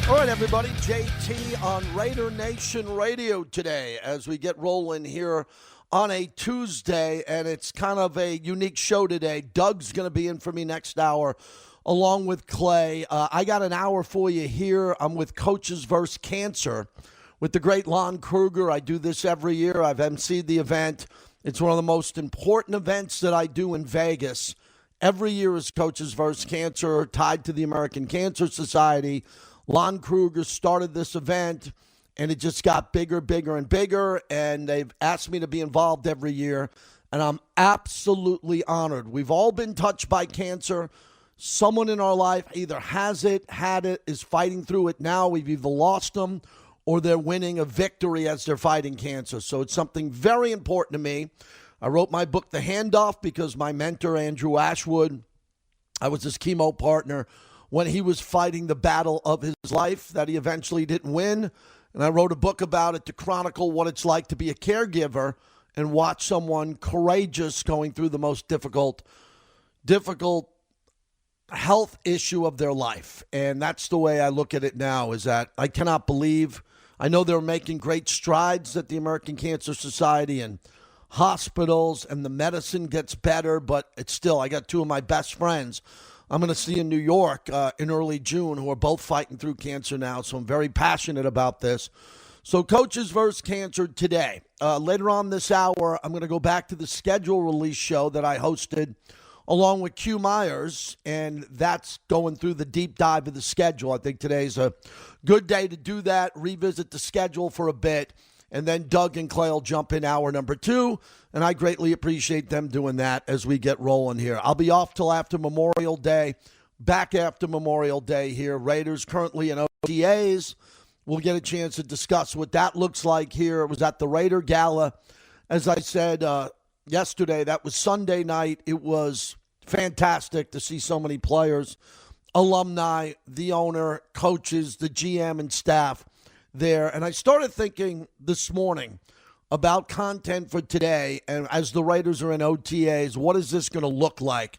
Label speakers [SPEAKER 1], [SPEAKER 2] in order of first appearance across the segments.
[SPEAKER 1] All right, everybody, JT on Raider Nation Radio today as we get rolling here on a Tuesday, and it's kind of a unique show today. Doug's going to be in for me next hour along with Clay. I got an hour for you here. I'm with Coaches vs. Cancer with the great Lon Kruger. I do this every year. I've emceed the event. It's one of the most important events that I do in Vegas. Every year is Coaches vs. Cancer, tied to the American Cancer Society. Lon Kruger started this event, and it just got bigger, bigger, and bigger, and they've asked me to be involved every year, and I'm absolutely honored. We've all been touched by cancer. Someone in our life either has it, had it, is fighting through it now. We've either lost them or they're winning a victory as they're fighting cancer. So it's something very important to me. I wrote my book, The Handoff, because my mentor, Andrew Ashwood, I was his chemo partner when he was fighting the battle of his life that he eventually didn't win. And I wrote a book about it to chronicle what it's like to be a caregiver and watch someone courageous going through the most difficult health issue of their life. And that's the way I look at it now, is that I cannot believe, I know they're making great strides at the American Cancer Society and hospitals, and the medicine gets better, but it's still, I got two of my best friends I'm going to see in New York in early June who are both fighting through cancer now, so I'm very passionate about this. So Coaches vs. Cancer today. Later on this hour, I'm going to go back to the schedule release show that I hosted along with Q Myers, and that's going through the deep dive of the schedule. I think today's a good day to do that, revisit the schedule for a bit, and then Doug and Clay will jump in hour number 2, and I greatly appreciate them doing that as we get rolling here. I'll be off till after Memorial Day, back after Memorial Day here. Raiders currently in OTAs. We'll get a chance to discuss what that looks like here. It was at the Raider Gala. As I said yesterday, that was Sunday night. It was fantastic to see so many players, alumni, the owner, coaches, the GM, and staff there. And I started thinking this morning about content for today, and as the Raiders are in OTAs, what is this going to look like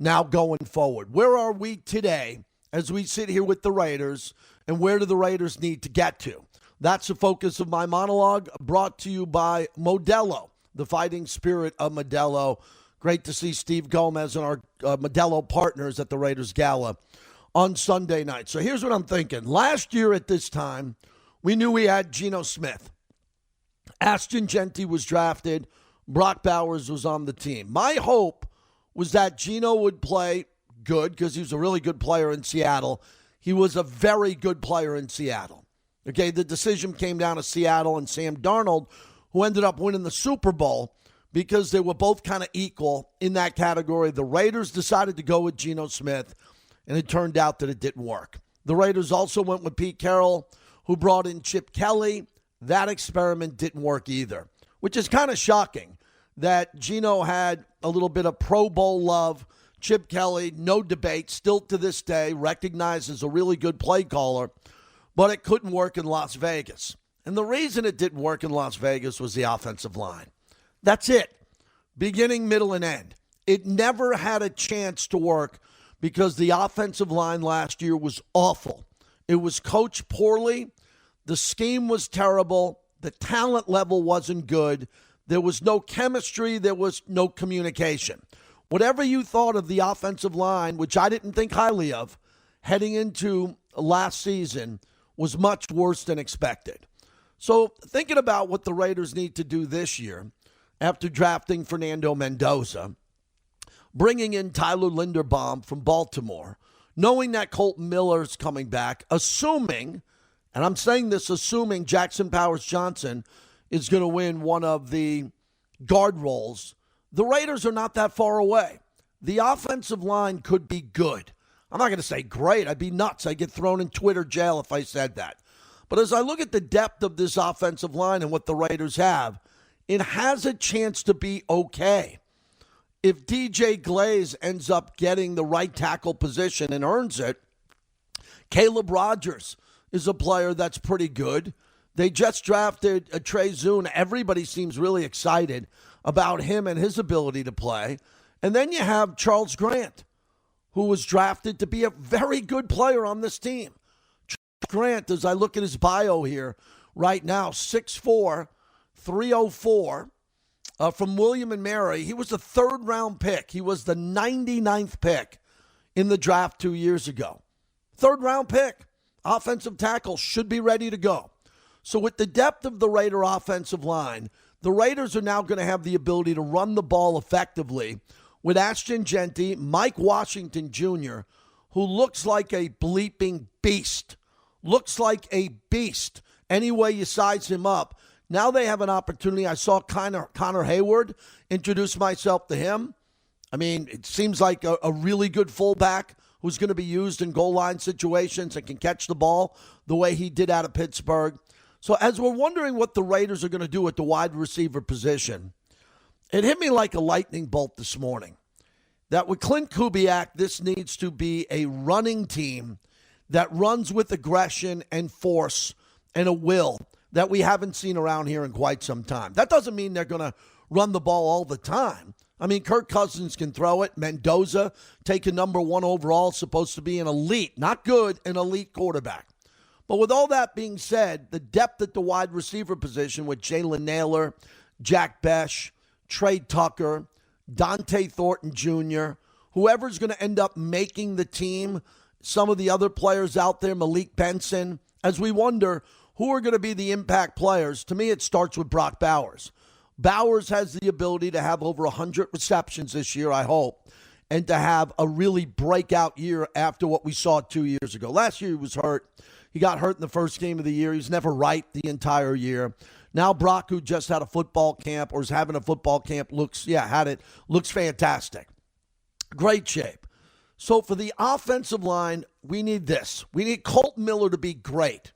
[SPEAKER 1] now going forward? Where are we today as we sit here with the Raiders, and where do the Raiders need to get to? That's the focus of my monologue, brought to you by Modelo, the fighting spirit of Modelo. Great to see Steve Gomez and our Modelo partners at the Raiders Gala on Sunday night. So here's what I'm thinking. Last year at this time, we knew we had Geno Smith. Ashton Genty was drafted. Brock Bowers was on the team. My hope was that Geno would play good because he was a really good player in Seattle. He was a very good player in Seattle. Okay, the decision came down to Seattle and Sam Darnold, who ended up winning the Super Bowl because they were both kind of equal in that category. The Raiders decided to go with Geno Smith, and it turned out that it didn't work. The Raiders also went with Pete Carroll, who brought in Chip Kelly. That experiment didn't work either, which is kind of shocking that Geno had a little bit of Pro Bowl love. Chip Kelly, no debate, still to this day, recognized as a really good play caller, but it couldn't work in Las Vegas. And the reason it didn't work in Las Vegas was the offensive line. That's it. Beginning, middle, and end. It never had a chance to work because the offensive line last year was awful. It was coached poorly. The scheme was terrible. The talent level wasn't good. There was no chemistry. There was no communication. Whatever you thought of the offensive line, which I didn't think highly of, heading into last season, was much worse than expected. So thinking about what the Raiders need to do this year, after drafting Fernando Mendoza, bringing in Tyler Linderbaum from Baltimore, knowing that Colton Miller's coming back, assuming, and I'm saying this assuming Jackson Powers-Johnson is going to win one of the guard roles, the Raiders are not that far away. The offensive line could be good. I'm not going to say great. I'd be nuts. I'd get thrown in Twitter jail if I said that. But as I look at the depth of this offensive line and what the Raiders have, it has a chance to be okay. If DJ Glaze ends up getting the right tackle position and earns it, Caleb Rogers is a player that's pretty good. They just drafted Trey Zune. Everybody seems really excited about him and his ability to play. And then you have Charles Grant, who was drafted to be a very good player on this team. Grant, as I look at his bio here right now, 6'4", 304, from William and Mary. He was a third-round pick. He was the 99th pick in the draft 2 years ago. Third-round pick. Offensive tackle, should be ready to go. So with the depth of the Raider offensive line, the Raiders are now going to have the ability to run the ball effectively with Ashton Genty, Mike Washington Jr., who looks like a bleeping beast. Looks like a beast any way you size him up. Now they have an opportunity. I saw Connor Hayward, introduce myself to him. I mean, it seems like a really good fullback who's going to be used in goal line situations and can catch the ball the way he did out of Pittsburgh. So as we're wondering what the Raiders are going to do at the wide receiver position, it hit me like a lightning bolt this morning that with Clint Kubiak, this needs to be a running team that runs with aggression and force and a will that we haven't seen around here in quite some time. That doesn't mean they're going to run the ball all the time. I mean, Kirk Cousins can throw it. Mendoza, taken number 1 overall, supposed to be an elite, not good, an elite quarterback. But with all that being said, the depth at the wide receiver position with Jalen Naylor, Jack Besh, Trey Tucker, Dante Thornton Jr., whoever's going to end up making the team, some of the other players out there, Malik Benson, as we wonder who are going to be the impact players. To me, it starts with Brock Bowers. Bowers has the ability to have over 100 receptions this year, I hope, and to have a really breakout year after what we saw 2 years ago. Last year he was hurt. He got hurt in the first game of the year. He was never right the entire year. Now Brock, who just had a football camp or is having a football camp, looks fantastic. Great shape. So for the offensive line, we need this. We need Colton Miller to be great.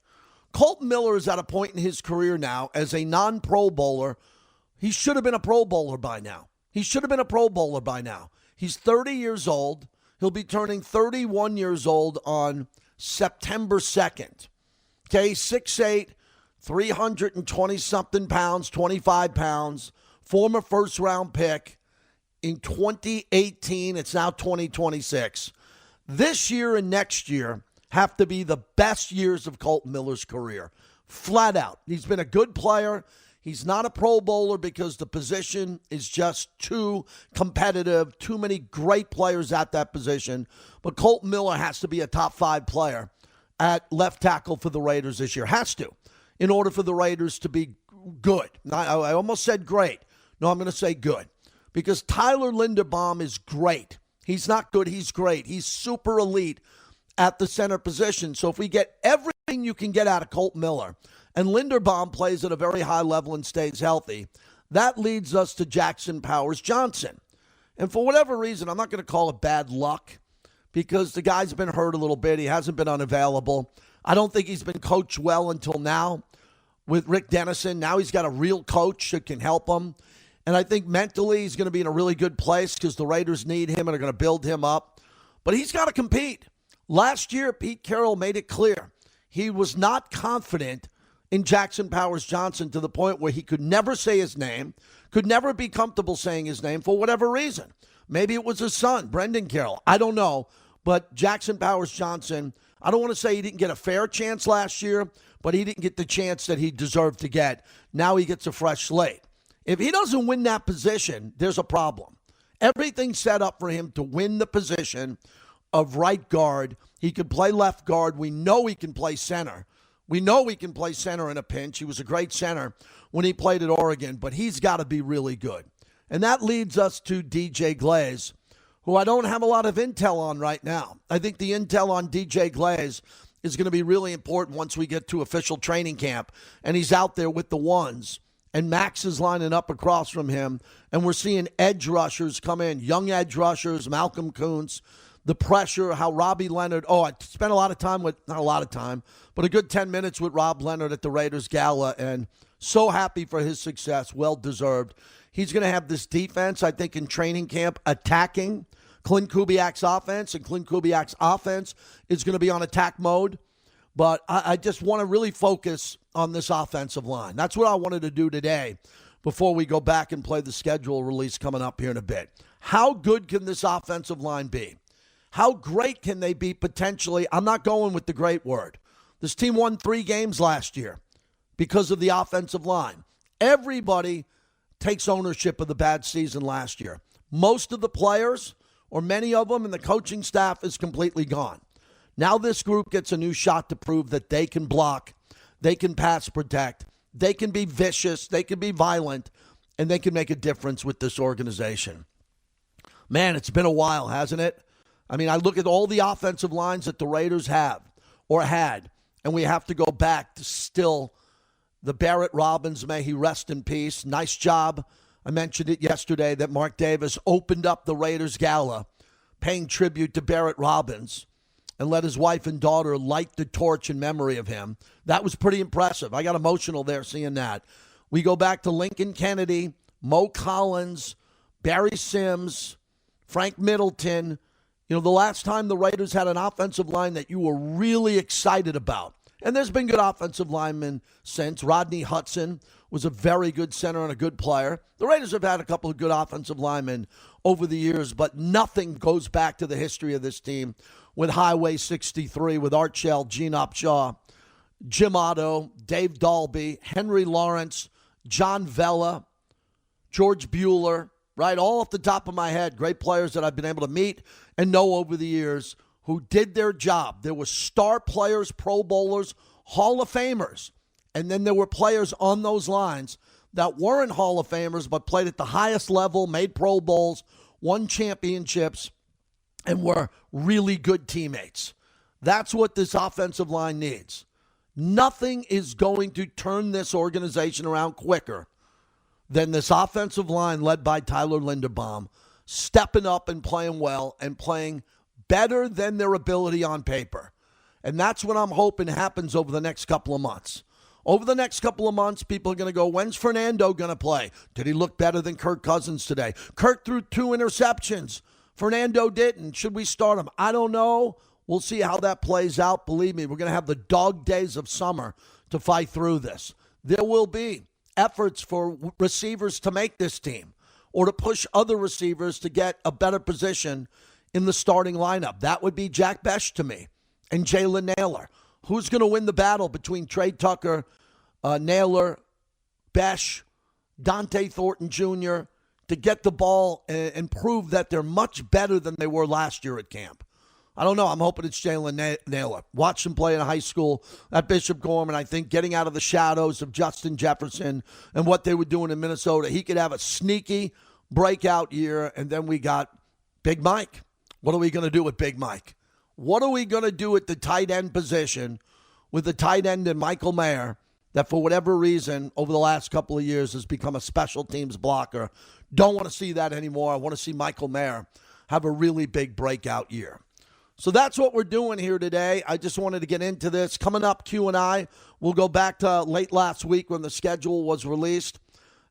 [SPEAKER 1] Colton Miller is at a point in his career now as a non-Pro Bowler. He should have been a Pro Bowler by now. He's 30 years old. He'll be turning 31 years old on September 2nd. Okay, 6'8", 320-something pounds, 25 pounds, former first-round pick in 2018. It's now 2026. This year and next year have to be the best years of Colton Miller's career. Flat out. He's been a good player. He's not a Pro Bowler because the position is just too competitive, too many great players at that position. But Colton Miller has to be a top 5 player at left tackle for the Raiders this year. Has to, in order for the Raiders to be good. I almost said great. No, I'm going to say good. Because Tyler Linderbaum is great. He's not good, he's great. He's super elite at the center position. So if we get everything you can get out of Colton Miller, and Linderbaum plays at a very high level and stays healthy, that leads us to Jackson Powers Johnson. And for whatever reason, I'm not going to call it bad luck because the guy's been hurt a little bit. He hasn't been unavailable. I don't think he's been coached well until now with Rick Dennison. Now he's got a real coach that can help him. And I think mentally he's going to be in a really good place because the Raiders need him and are going to build him up. But he's got to compete. Last year, Pete Carroll made it clear he was not confident in Jackson Powers Johnson to the point where he could never say his name, could never be comfortable saying his name for whatever reason. Maybe it was his son, Brendan Carroll. I don't know. But Jackson Powers Johnson, I don't want to say he didn't get a fair chance last year, but he didn't get the chance that he deserved to get. Now he gets a fresh slate. If he doesn't win that position, there's a problem. Everything's set up for him to win the position of right guard. He could play left guard. We know he can play center. We know he can play center in a pinch. He was a great center when he played at Oregon, but he's got to be really good. And that leads us to DJ Glaze, who I don't have a lot of intel on right now. I think the intel on DJ Glaze is going to be really important once we get to official training camp, and he's out there with the ones. And Max is lining up across from him, and we're seeing edge rushers come in, young edge rushers, Malcolm Kuntz, the pressure, how Robbie Leonard, I spent not a lot of time, but a good 10 minutes with Rob Leonard at the Raiders Gala, and so happy for his success, well-deserved. He's going to have this defense, I think, in training camp, attacking Clint Kubiak's offense, and Clint Kubiak's offense is going to be on attack mode. But I just want to really focus on this offensive line. That's what I wanted to do today before we go back and play the schedule release coming up here in a bit. How good can this offensive line be? How great can they be potentially? I'm not going with the great word. This team won 3 games last year because of the offensive line. Everybody takes ownership of the bad season last year. Most of the players, or many of them, and the coaching staff is completely gone. Now this group gets a new shot to prove that they can block, they can pass protect, they can be vicious, they can be violent, and they can make a difference with this organization. Man, it's been a while, hasn't it? I mean, I look at all the offensive lines that the Raiders have or had, and we have to go back to still the Barrett Robbins, may he rest in peace. Nice job. I mentioned it yesterday that Mark Davis opened up the Raiders Gala, paying tribute to Barrett Robbins, and let his wife and daughter light the torch in memory of him. That was pretty impressive. I got emotional there seeing that. We go back to Lincoln Kennedy, Mo Collins, Barry Sims, Frank Middleton. You know, the last time the Raiders had an offensive line that you were really excited about. And there's been good offensive linemen since. Rodney Hudson was a very good center and a good player. The Raiders have had a couple of good offensive linemen over the years, but nothing goes back to the history of this team with Highway 63, with Art Shell, Gene Upshaw, Jim Otto, Dave Dalby, Henry Lawrence, John Vella, George Bueller, right? All off the top of my head, great players that I've been able to meet and know over the years who did their job. There were star players, Pro Bowlers, Hall of Famers, and then there were players on those lines that weren't Hall of Famers but played at the highest level, made Pro Bowls, won championships, and were really good teammates. That's what this offensive line needs. Nothing is going to turn this organization around quicker than this offensive line led by Tyler Linderbaum stepping up and playing well and playing better than their ability on paper. And that's what I'm hoping happens over the next couple of months. Over the next couple of months, people are going to go, when's Fernando going to play? Did he look better than Kirk Cousins today? Kirk threw 2 interceptions. Fernando didn't. Should we start him? I don't know. We'll see how that plays out. Believe me, we're going to have the dog days of summer to fight through this. There will be efforts for receivers to make this team or to push other receivers to get a better position in the starting lineup. That would be Jack Besh to me and Jalen Naylor. Who's going to win the battle between Trey Tucker, Naylor, Besh, Dante Thornton Jr., to get the ball and prove that they're much better than they were last year at camp? I don't know. I'm hoping it's Jalen Naylor. Watched him play in high school at Bishop Gorman. I think getting out of the shadows of Justin Jefferson and what they were doing in Minnesota, he could have a sneaky breakout year. And then we got Big Mike. What are we going to do with Big Mike? What are we going to do at the tight end position with the tight end and Michael Mayer that for whatever reason over the last couple of years has become a special teams blocker? Don't want to see that anymore. I want to see Michael Mayer have a really big breakout year. So that's what we're doing here today. I just wanted to get into this. Coming up, Q and I, we'll go back to late last week when the schedule was released.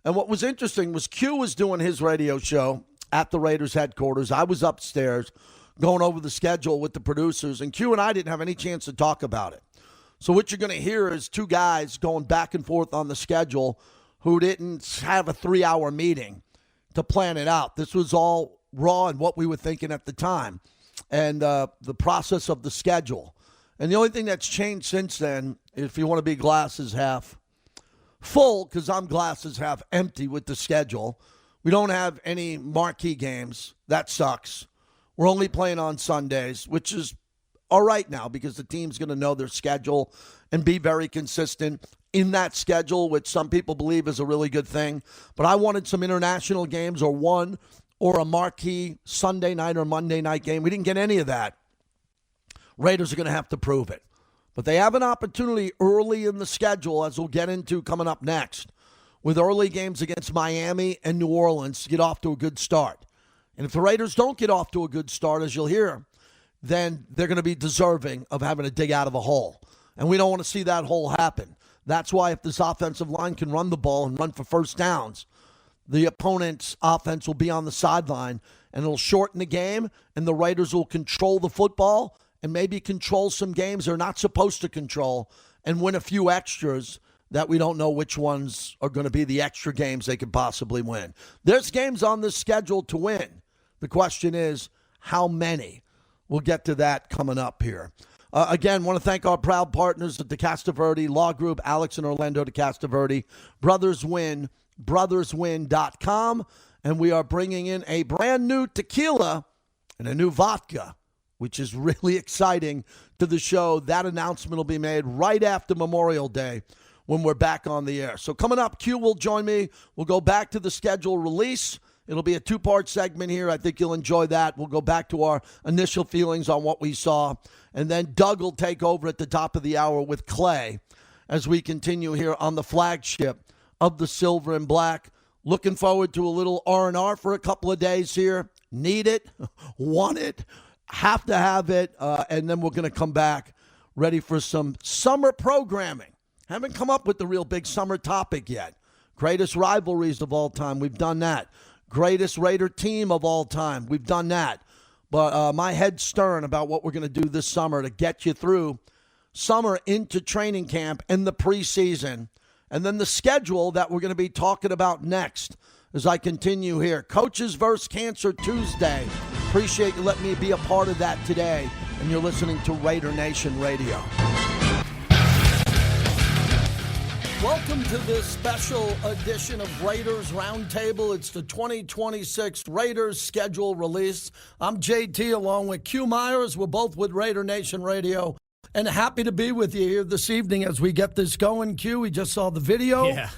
[SPEAKER 1] And what was interesting was Q was doing his radio show at the Raiders headquarters. I was upstairs going over the schedule with the producers, and Q and I didn't have any chance to talk about it. So what you're going to hear is 2 guys going back and forth on the schedule who didn't have a 3-hour meeting to plan it out. This was all raw and what we were thinking at the time and the process of the schedule. And the only thing that's changed since then, if you want to be glasses half full, because I'm glasses half empty with the schedule, we don't have any marquee games. That sucks. We're only playing on Sundays, which is all right now because the team's going to know their schedule and be very consistent in that schedule, which some people believe is a really good thing. But I wanted some international games or one or a marquee Sunday night or Monday night game. We didn't get any of that. Raiders are going to have to prove it. But they have an opportunity early in the schedule, as we'll get into coming up next, with early games against Miami and New Orleans to get off to a good start. And if the Raiders don't get off to a good start, as you'll hear, then they're going to be deserving of having to dig out of a hole. And we don't want to see that hole happen. That's why if this offensive line can run the ball and run for first downs, the opponent's offense will be on the sideline, and it'll shorten the game, and the Raiders will control the football and maybe control some games they're not supposed to control and win a few extras that we don't know which ones are going to be the extra games they could possibly win. There's games on this schedule to win. The question is, how many? We'll get to that coming up here. Again, want to thank our proud partners at the Castaverde Law Group, Alex and Orlando de Castaverde, Brothers Win, brotherswin.com. And we are bringing in a brand new tequila and a new vodka, which is really exciting to the show. That announcement will be made right after Memorial Day when we're back on the air. So coming up, Q will join me. We'll go back to the schedule release. It'll be a two-part segment here. I think you'll enjoy that. We'll go back to our initial feelings on what we saw. And then Doug will take over at the top of the hour with Clay as we continue here on the flagship of the Silver and Black. Looking forward to a little R&R for a couple of days here. Need it, want it, have to have it. And then we're going to come back ready for some summer programming. Haven't come up with the real big summer topic yet. Greatest rivalries of all time. We've done that. Greatest Raider team of all time. We've done that. But my head's stirring about what we're going to do this summer to get you through summer into training camp and the preseason. And then the schedule that we're going to be talking about next as I continue here. Coaches vs. Cancer Tuesday. Appreciate you letting me be a part of that today. And you're listening to Raider Nation Radio. Welcome to this special edition of Raiders Roundtable. It's the 2026 Raiders schedule release. I'm JT along with Q Myers. We're both with Raider Nation Radio. And happy to be with you here this evening as we get this going. Q, we just saw the video.
[SPEAKER 2] Yeah.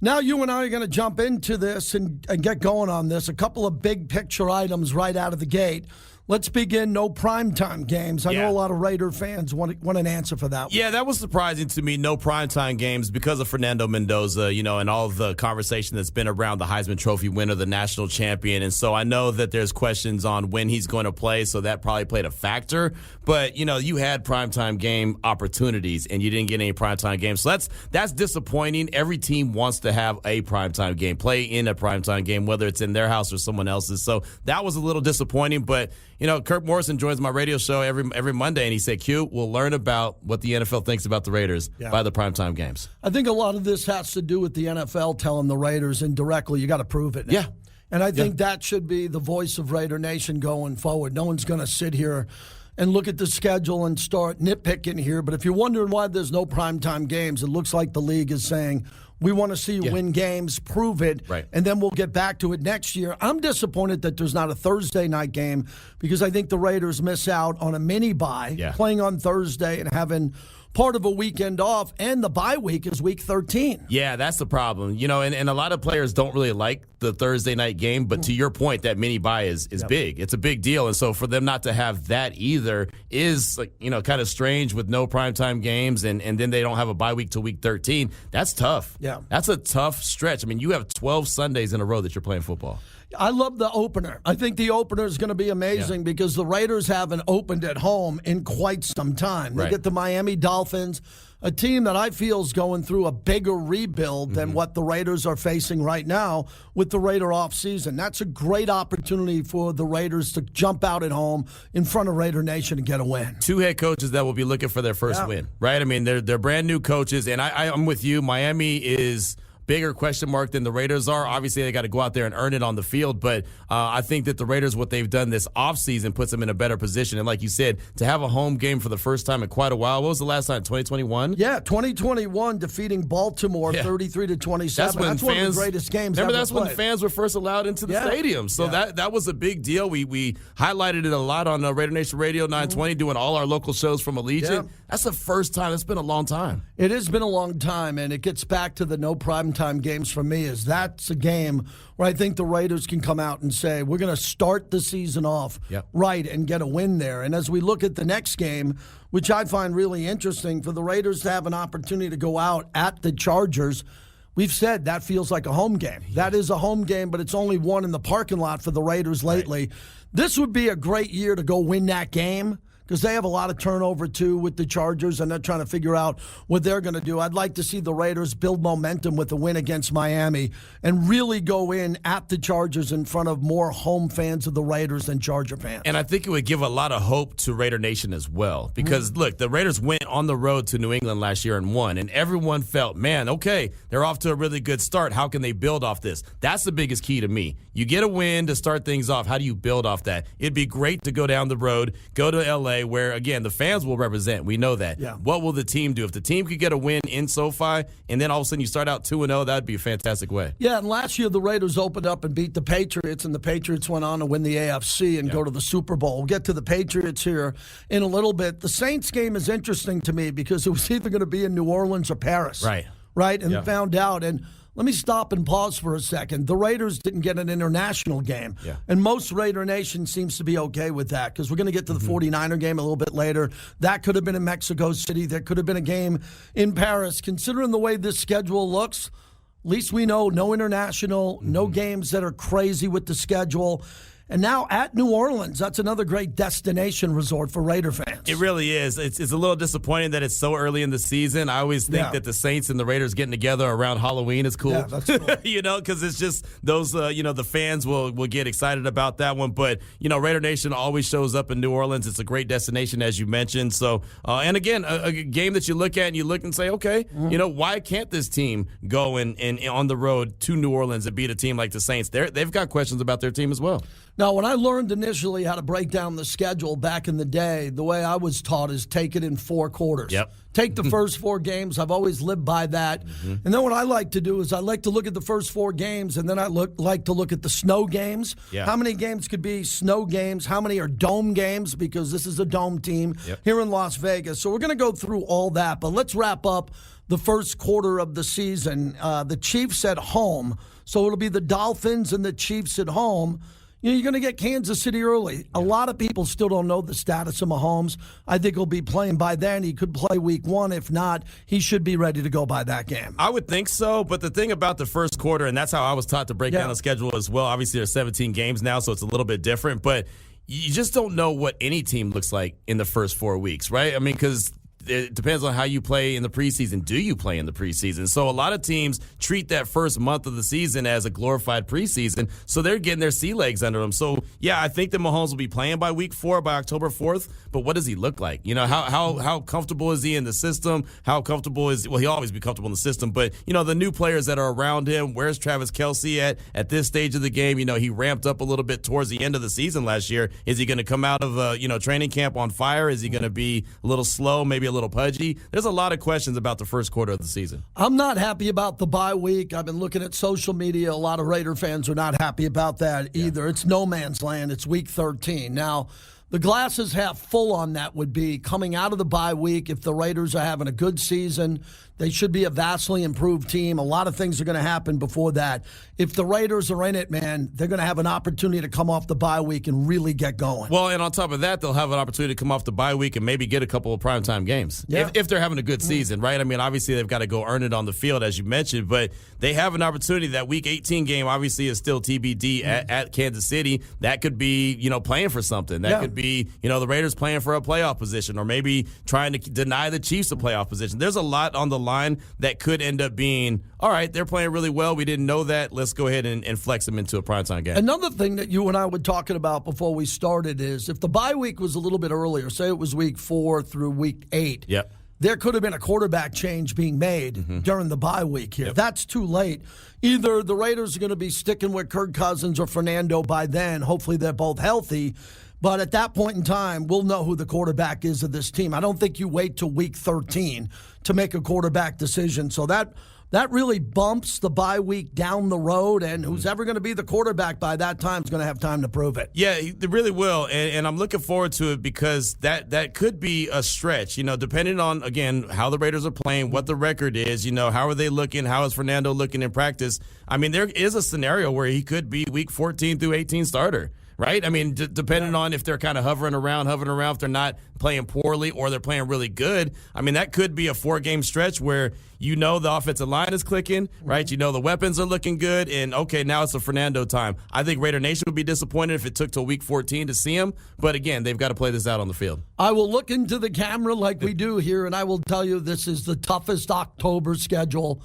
[SPEAKER 1] Now you and I are going to jump into this and get going on this. A couple of big picture items right out of the gate. Let's begin. No primetime games. I know a lot of Raider fans want an answer for that one.
[SPEAKER 2] Yeah, that was surprising to me. No primetime games because of Fernando Mendoza, and all of the conversation that's been around the Heisman Trophy winner, the national champion. And so I know that there's questions on when he's going to play, so that probably played a factor. But, you had primetime game opportunities, and you didn't get any primetime games. So that's disappointing. Every team wants to have a primetime game, play in a primetime game, whether it's in their house or someone else's. So that was a little disappointing, but Kirk Morrison joins my radio show every Monday, and he said, Q, we'll learn about what the NFL thinks about the Raiders by the primetime games.
[SPEAKER 1] I think a lot of this has to do with the NFL telling the Raiders indirectly, you got to prove it now.
[SPEAKER 2] Yeah.
[SPEAKER 1] And I think that should be the voice of Raider Nation going forward. No one's going to sit here and look at the schedule and start nitpicking here. But if you're wondering why there's no primetime games, it looks like the league is saying, we want to see you win games, prove it, and then we'll get back to it next year. I'm disappointed that there's not a Thursday night game because I think the Raiders miss out on a mini bye, playing on Thursday and having part of a weekend off, and the bye week is week 13.
[SPEAKER 2] Yeah, that's the problem. And a lot of players don't really like the Thursday night game, but to your point, that mini bye is big. It's a big deal. And so for them not to have that either is kind of strange with no primetime games, and then they don't have a bye week till week 13. That's tough.
[SPEAKER 1] Yeah.
[SPEAKER 2] That's a tough stretch. I mean, you have 12 Sundays in a row that you're playing football.
[SPEAKER 1] I love the opener. I think the opener is going to be amazing because the Raiders haven't opened at home in quite some time. They get the Miami Dolphins, a team that I feel is going through a bigger rebuild than what the Raiders are facing right now with the Raider offseason. That's a great opportunity for the Raiders to jump out at home in front of Raider Nation and get a win.
[SPEAKER 2] Two head coaches that will be looking for their first win, right? I mean, they're brand new coaches, and I'm with you. Miami is bigger question mark than the Raiders are. Obviously, they got to go out there and earn it on the field, but I think that the Raiders, what they've done this offseason, puts them in a better position. And like you said, to have a home game for the first time in quite a while. What was the last time, 2021?
[SPEAKER 1] Yeah, 2021, defeating Baltimore 33-27. That's one of the greatest games
[SPEAKER 2] Remember,
[SPEAKER 1] ever
[SPEAKER 2] that's
[SPEAKER 1] played.
[SPEAKER 2] when fans were first allowed into the stadium. So that was a big deal. We highlighted it a lot on Raider Nation Radio 920, doing all our local shows from Allegiant. Yeah. That's the first time. It's been a long time.
[SPEAKER 1] It has been a long time, and it gets back to the no primetime games for me. Is that's a game where I think the Raiders can come out and say, we're going to start the season off right and get a win there. And as we look at the next game, which I find really interesting, for the Raiders to have an opportunity to go out at the Chargers, we've said that feels like a home game. That is a home game, but it's only one in the parking lot for the Raiders lately. Right. This would be a great year to go win that game, because they have a lot of turnover, too, with the Chargers, and they're trying to figure out what they're going to do. I'd like to see the Raiders build momentum with the win against Miami and really go in at the Chargers in front of more home fans of the Raiders than Charger fans.
[SPEAKER 2] And I think it would give a lot of hope to Raider Nation as well, because, look, the Raiders went on the road to New England last year and won, and everyone felt, man, okay, they're off to a really good start. How can they build off this? That's the biggest key to me. You get a win to start things off. How do you build off that? It'd be great to go down the road, go to L.A., play where, again, the fans will represent. We know that.
[SPEAKER 1] Yeah.
[SPEAKER 2] What will the team do? If the team could get a win in SoFi and then all of a sudden you start out 2-0, that would be a fantastic way.
[SPEAKER 1] Yeah, and last year the Raiders opened up and beat the Patriots, and the Patriots went on to win the AFC and go to the Super Bowl. We'll get to the Patriots here in a little bit. The Saints game is interesting to me because it was either going to be in New Orleans or Paris. Right? And found out. And let me stop and pause for a second. The Raiders didn't get an international game.
[SPEAKER 2] Yeah.
[SPEAKER 1] And most Raider Nation seems to be okay with that because we're going to get to the 49er game a little bit later. That could have been in Mexico City. There could have been a game in Paris. Considering the way this schedule looks, at least we know no international, no games that are crazy with the schedule. And now at New Orleans, that's another great destination resort for Raider fans.
[SPEAKER 2] It really is. It's a little disappointing that it's so early in the season. I always think that the Saints and the Raiders getting together around Halloween is cool.
[SPEAKER 1] Yeah, that's cool.
[SPEAKER 2] Because it's just those, the fans will get excited about that one. But, Raider Nation always shows up in New Orleans. It's a great destination, as you mentioned. So, and again, a game that you look at and you look and say, okay, why can't this team go and on the road to New Orleans and beat a team like the Saints? They've got questions about their team as well.
[SPEAKER 1] Now, when I learned initially how to break down the schedule back in the day, the way I was taught is take it in 4 quarters.
[SPEAKER 2] Yep.
[SPEAKER 1] Take the first 4 games. I've always lived by that. And then what I like to do is I like to look at the first 4 games, and then I like to look at the snow games.
[SPEAKER 2] Yeah.
[SPEAKER 1] How many games could be snow games? How many are dome games? Because this is a dome team here in Las Vegas. So we're going to go through all that. But let's wrap up the first quarter of the season. The Chiefs at home. So it'll be the Dolphins and the Chiefs at home. You're going to get Kansas City early. A lot of people still don't know the status of Mahomes. I think he'll be playing by then. He could play week 1. If not, he should be ready to go by that game.
[SPEAKER 2] I would think so, but the thing about the first quarter, and that's how I was taught to break down the schedule as well. Obviously, there's 17 games now, so it's a little bit different, but you just don't know what any team looks like in the first 4 weeks, right? I mean, because it depends on how you play in the preseason. Do you play in the preseason? So a lot of teams treat that first month of the season as a glorified preseason, so they're getting their sea legs under them. So, yeah, I think that Mahomes will be playing by week 4, by October 4th, but what does he look like? How comfortable is he in the system? How comfortable is – well, he'll always be comfortable in the system, but, the new players that are around him, where's Travis Kelce at this stage of the game? He ramped up a little bit towards the end of the season last year. Is he going to come out of, training camp on fire? Is he going to be a little slow, maybe a little pudgy? There's a lot of questions about the first quarter of the season.
[SPEAKER 1] I'm not happy about the bye week. I've been looking at social media. A lot of Raider fans are not happy about that either. It's no man's land. It's week 13. Now, the glass is half full on that would be coming out of the bye week. If the Raiders are having a good season, they should be a vastly improved team. A lot of things are going to happen before that. If the Raiders are in it, man, they're going to have an opportunity to come off the bye week and really get going.
[SPEAKER 2] Well, and on top of that, they'll have an opportunity to come off the bye week and maybe get a couple of primetime games if they're having a good season, right? I mean, obviously, they've got to go earn it on the field, as you mentioned, but they have an opportunity. That Week 18 game obviously is still TBD at Kansas City. That could be, playing for something. That could be, the Raiders playing for a playoff position or maybe trying to deny the Chiefs a playoff position. There's a lot on the line that could end up being, all right, they're playing really well. We didn't know that. Let's go ahead and flex them into a primetime game.
[SPEAKER 1] Another thing that you and I were talking about before we started is if the bye week was a little bit earlier, say it was week 4 through week 8, there could have been a quarterback change being made during the bye week here. That's too late. Either the Raiders are going to be sticking with Kirk Cousins or Fernando by then. Hopefully they're both healthy. But at that point in time, we'll know who the quarterback is of this team. I don't think you wait till week 13 to make a quarterback decision. So that really bumps the bye week down the road, and who's ever going to be the quarterback by that time is going to have time to prove it.
[SPEAKER 2] Yeah, it really will, and I'm looking forward to it because that could be a stretch, depending on, again, how the Raiders are playing, what the record is, how are they looking, how is Fernando looking in practice. I mean, there is a scenario where he could be week 14 through 18 starter. Right? I mean, depending on if they're kind of hovering around, if they're not playing poorly or they're playing really good. I mean, that could be a 4-game stretch where the offensive line is clicking, right? The weapons are looking good, and okay, now it's a Fernando time. I think Raider Nation would be disappointed if it took till week 14 to see him, but again, they've got to play this out on the field.
[SPEAKER 1] I will look into the camera like we do here, and I will tell you this is the toughest October schedule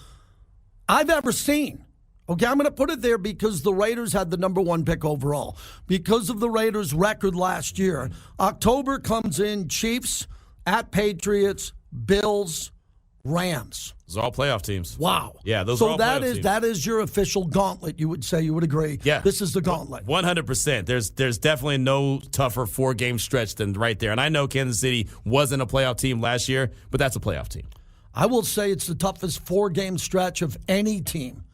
[SPEAKER 1] I've ever seen. Okay, I'm going to put it there because the Raiders had the number 1 pick overall. Because of the Raiders' record last year, October comes in Chiefs, at Patriots, Bills, Rams.
[SPEAKER 2] Those are all playoff teams.
[SPEAKER 1] Wow.
[SPEAKER 2] Yeah, those are all playoff teams.
[SPEAKER 1] That is your official gauntlet, you would say. You would agree.
[SPEAKER 2] Yeah.
[SPEAKER 1] This is the gauntlet.
[SPEAKER 2] 100%. There's definitely no tougher 4-game stretch than right there. And I know Kansas City wasn't a playoff team last year, but that's a playoff team.
[SPEAKER 1] I will say it's the toughest 4-game stretch of any team.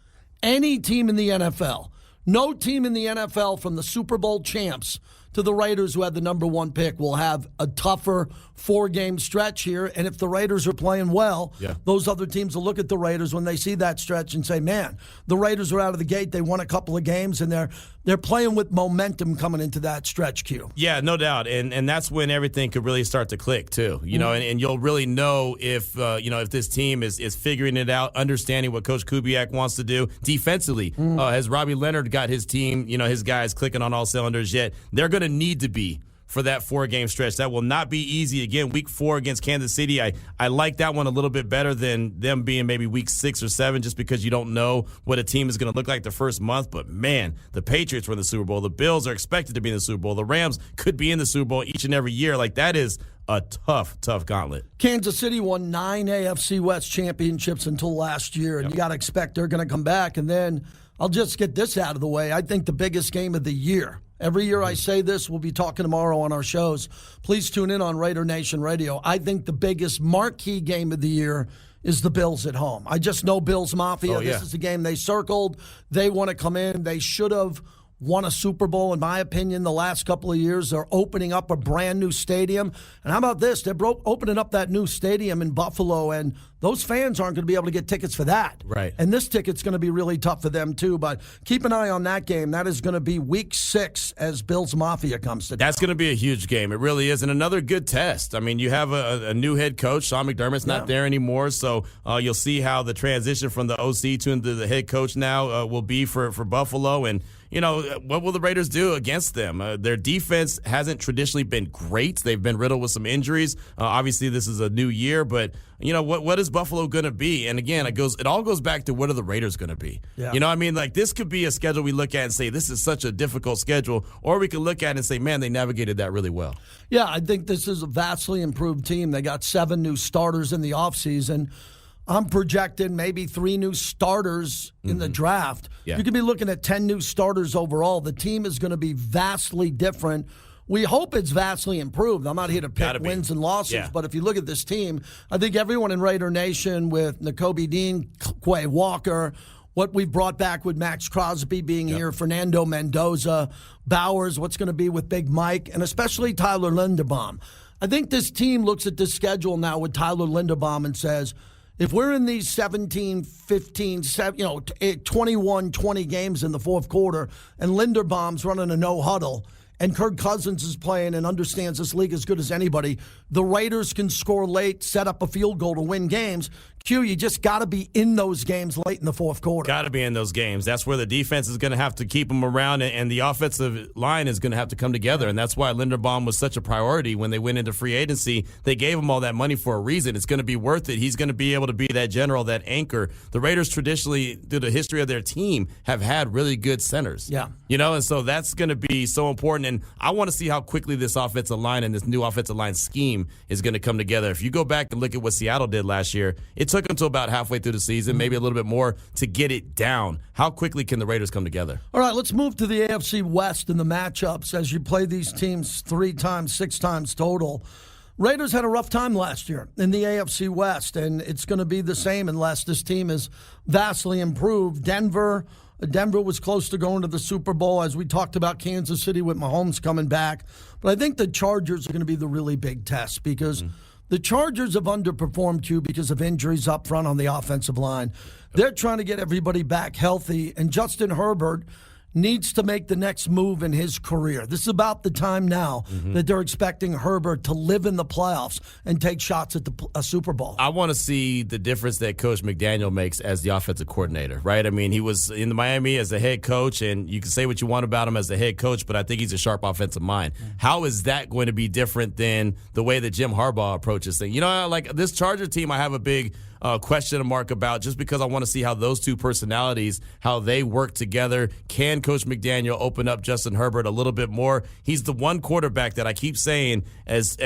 [SPEAKER 1] Any team in the NFL. No team in the NFL from the Super Bowl champs to the Raiders, who had the number 1 pick, will have a tougher 4-game stretch here. And if the Raiders are playing well, those other teams will look at the Raiders when they see that stretch and say, man, the Raiders are out of the gate. They won a couple of games, and they're playing with momentum coming into that stretch, Q.
[SPEAKER 2] Yeah, no doubt. And that's when everything could really start to click, too. You know, and you'll really know if this team is figuring it out, understanding what Coach Kubiak wants to do defensively. Has Robbie Leonard got his team, his guys clicking on all cylinders yet? They're going to need to be for that 4-game stretch. That will not be easy. Again, week 4 against Kansas City, I like that one a little bit better than them being maybe week 6 or 7, just because you don't know what a team is going to look like the first month. But, man, the Patriots were in the Super Bowl. The Bills are expected to be in the Super Bowl. The Rams could be in the Super Bowl each and every year. Like, that is a tough gauntlet.
[SPEAKER 1] Kansas City won 9 AFC West championships until last year, and you got to expect they're going to come back. And then I'll just get this out of the way. I think the biggest game of the year, every year I say this, we'll be talking tomorrow on our shows. Please tune in on Raider Nation Radio. I think the biggest marquee game of the year is the Bills at home. I just know Bills Mafia. This is the game they circled. They want to come in. They should have won a Super Bowl, in my opinion, the last couple of years. They're opening up a brand new stadium. And how about this? They're opening up that new stadium in Buffalo, and those fans aren't going to be able to get tickets for that.
[SPEAKER 2] Right.
[SPEAKER 1] And this ticket's going to be really tough for them, too. But keep an eye on that game. That is going to be week 6 as Bills Mafia comes to town.
[SPEAKER 2] That's going to be a huge game. It really is. And another good test. I mean, you have a new head coach. Sean McDermott's not there anymore. So you'll see how the transition from the OC to the head coach now will be for Buffalo. And what will the Raiders do against them? Their defense hasn't traditionally been great. They've been riddled with some injuries. Obviously, this is a new year, but what is Buffalo going to be? And again, it all goes back to what are the Raiders going to be? Yeah. This could be a schedule we look at and say this is such a difficult schedule, or we could look at it and say, man, they navigated that really well.
[SPEAKER 1] Yeah, I think this is a vastly improved team. They got 7 new starters in the offseason. I'm projecting maybe 3 new starters in the draft. Yeah. You could be looking at 10 new starters overall. The team is going to be vastly different. We hope it's vastly improved. I'm not here to pick wins and losses, but if you look at this team, I think everyone in Raider Nation with Nakobe Dean, Quay Walker, what we've brought back with Max Crosby being here, Fernando Mendoza, Bowers, what's going to be with Big Mike, and especially Tyler Linderbaum. I think this team looks at this schedule now with Tyler Linderbaum and says, if we're in these 17, 15, 21, 20 games in the fourth quarter, and Linderbaum's running a no-huddle, and Kirk Cousins is playing and understands this league as good as anybody, the Raiders can score late, set up a field goal to win games. Q, you just got to be in those games late in the fourth quarter.
[SPEAKER 2] Got to be in those games. That's where the defense is going to have to keep them around, and the offensive line is going to have to come together. And that's why Linderbaum was such a priority when they went into free agency. They gave him all that money for a reason. It's going to be worth it. He's going to be able to be that general, that anchor. The Raiders traditionally, through the history of their team, have had really good centers.
[SPEAKER 1] Yeah.
[SPEAKER 2] And so that's going to be so important. And I want to see how quickly this offensive line and this new offensive line scheme is going to come together. If you go back and look at what Seattle did last year, it took until about halfway through the season, maybe a little bit more, to get it down. How quickly can the Raiders come together?
[SPEAKER 1] All right, let's move to the AFC West and the matchups as you play these teams 3 times, 6 times total. Raiders had a rough time last year in the AFC West, and it's going to be the same unless this team is vastly improved. Denver was close to going to the Super Bowl, as we talked about Kansas City with Mahomes coming back. But I think the Chargers are going to be the really big test because the Chargers have underperformed, Q, because of injuries up front on the offensive line. They're trying to get everybody back healthy, and Justin Herbert needs to make the next move in his career. This is about the time now that they're expecting Herbert to live in the playoffs and take shots at a Super Bowl.
[SPEAKER 2] I want to see the difference that Coach McDaniel makes as the offensive coordinator, right? I mean, he was in Miami as a head coach, and you can say what you want about him as a head coach, but I think he's a sharp offensive mind. How is that going to be different than the way that Jim Harbaugh approaches things? Like this Charger team, I have a big question mark about, just because I want to see how those two personalities, how they work together. Can Coach McDaniel open up Justin Herbert a little bit more? He's the one quarterback that I keep saying, as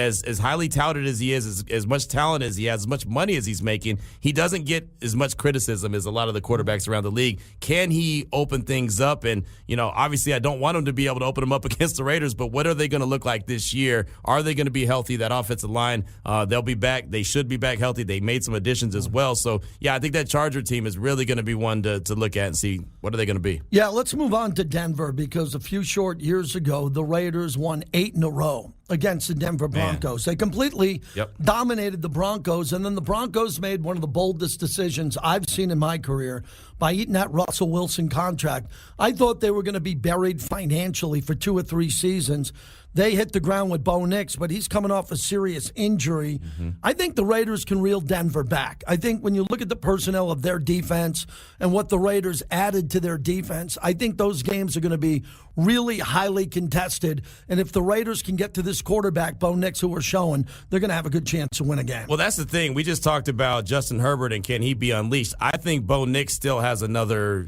[SPEAKER 2] highly touted as he is, as much talent as he has, as much money as he's making, he doesn't get as much criticism as a lot of the quarterbacks around the league. Can he open things up? And, obviously I don't want him to be able to open them up against the Raiders, but what are they going to look like this year? Are they going to be healthy? That offensive line, they'll be back. They should be back healthy. They made some additions as well. So, yeah, I think that Charger team is really going to be one to look at and see what are they going to be.
[SPEAKER 1] Yeah, let's move on to Denver, because a few short years ago, the Raiders won 8 in a row against the Denver Broncos. They completely dominated the Broncos, and then the Broncos made one of the boldest decisions I've seen in my career by eating that Russell Wilson contract. I thought they were going to be buried financially for 2 or 3 seasons. They hit the ground with Bo Nix, but he's coming off a serious injury. I think the Raiders can reel Denver back. I think when you look at the personnel of their defense and what the Raiders added to their defense, I think those games are going to be really highly contested. And if the Raiders can get to this quarterback, Bo Nix, who we're showing, they're going to have a good chance to win a game.
[SPEAKER 2] Well, that's the thing. We just talked about Justin Herbert and can he be unleashed. I think Bo Nix still has another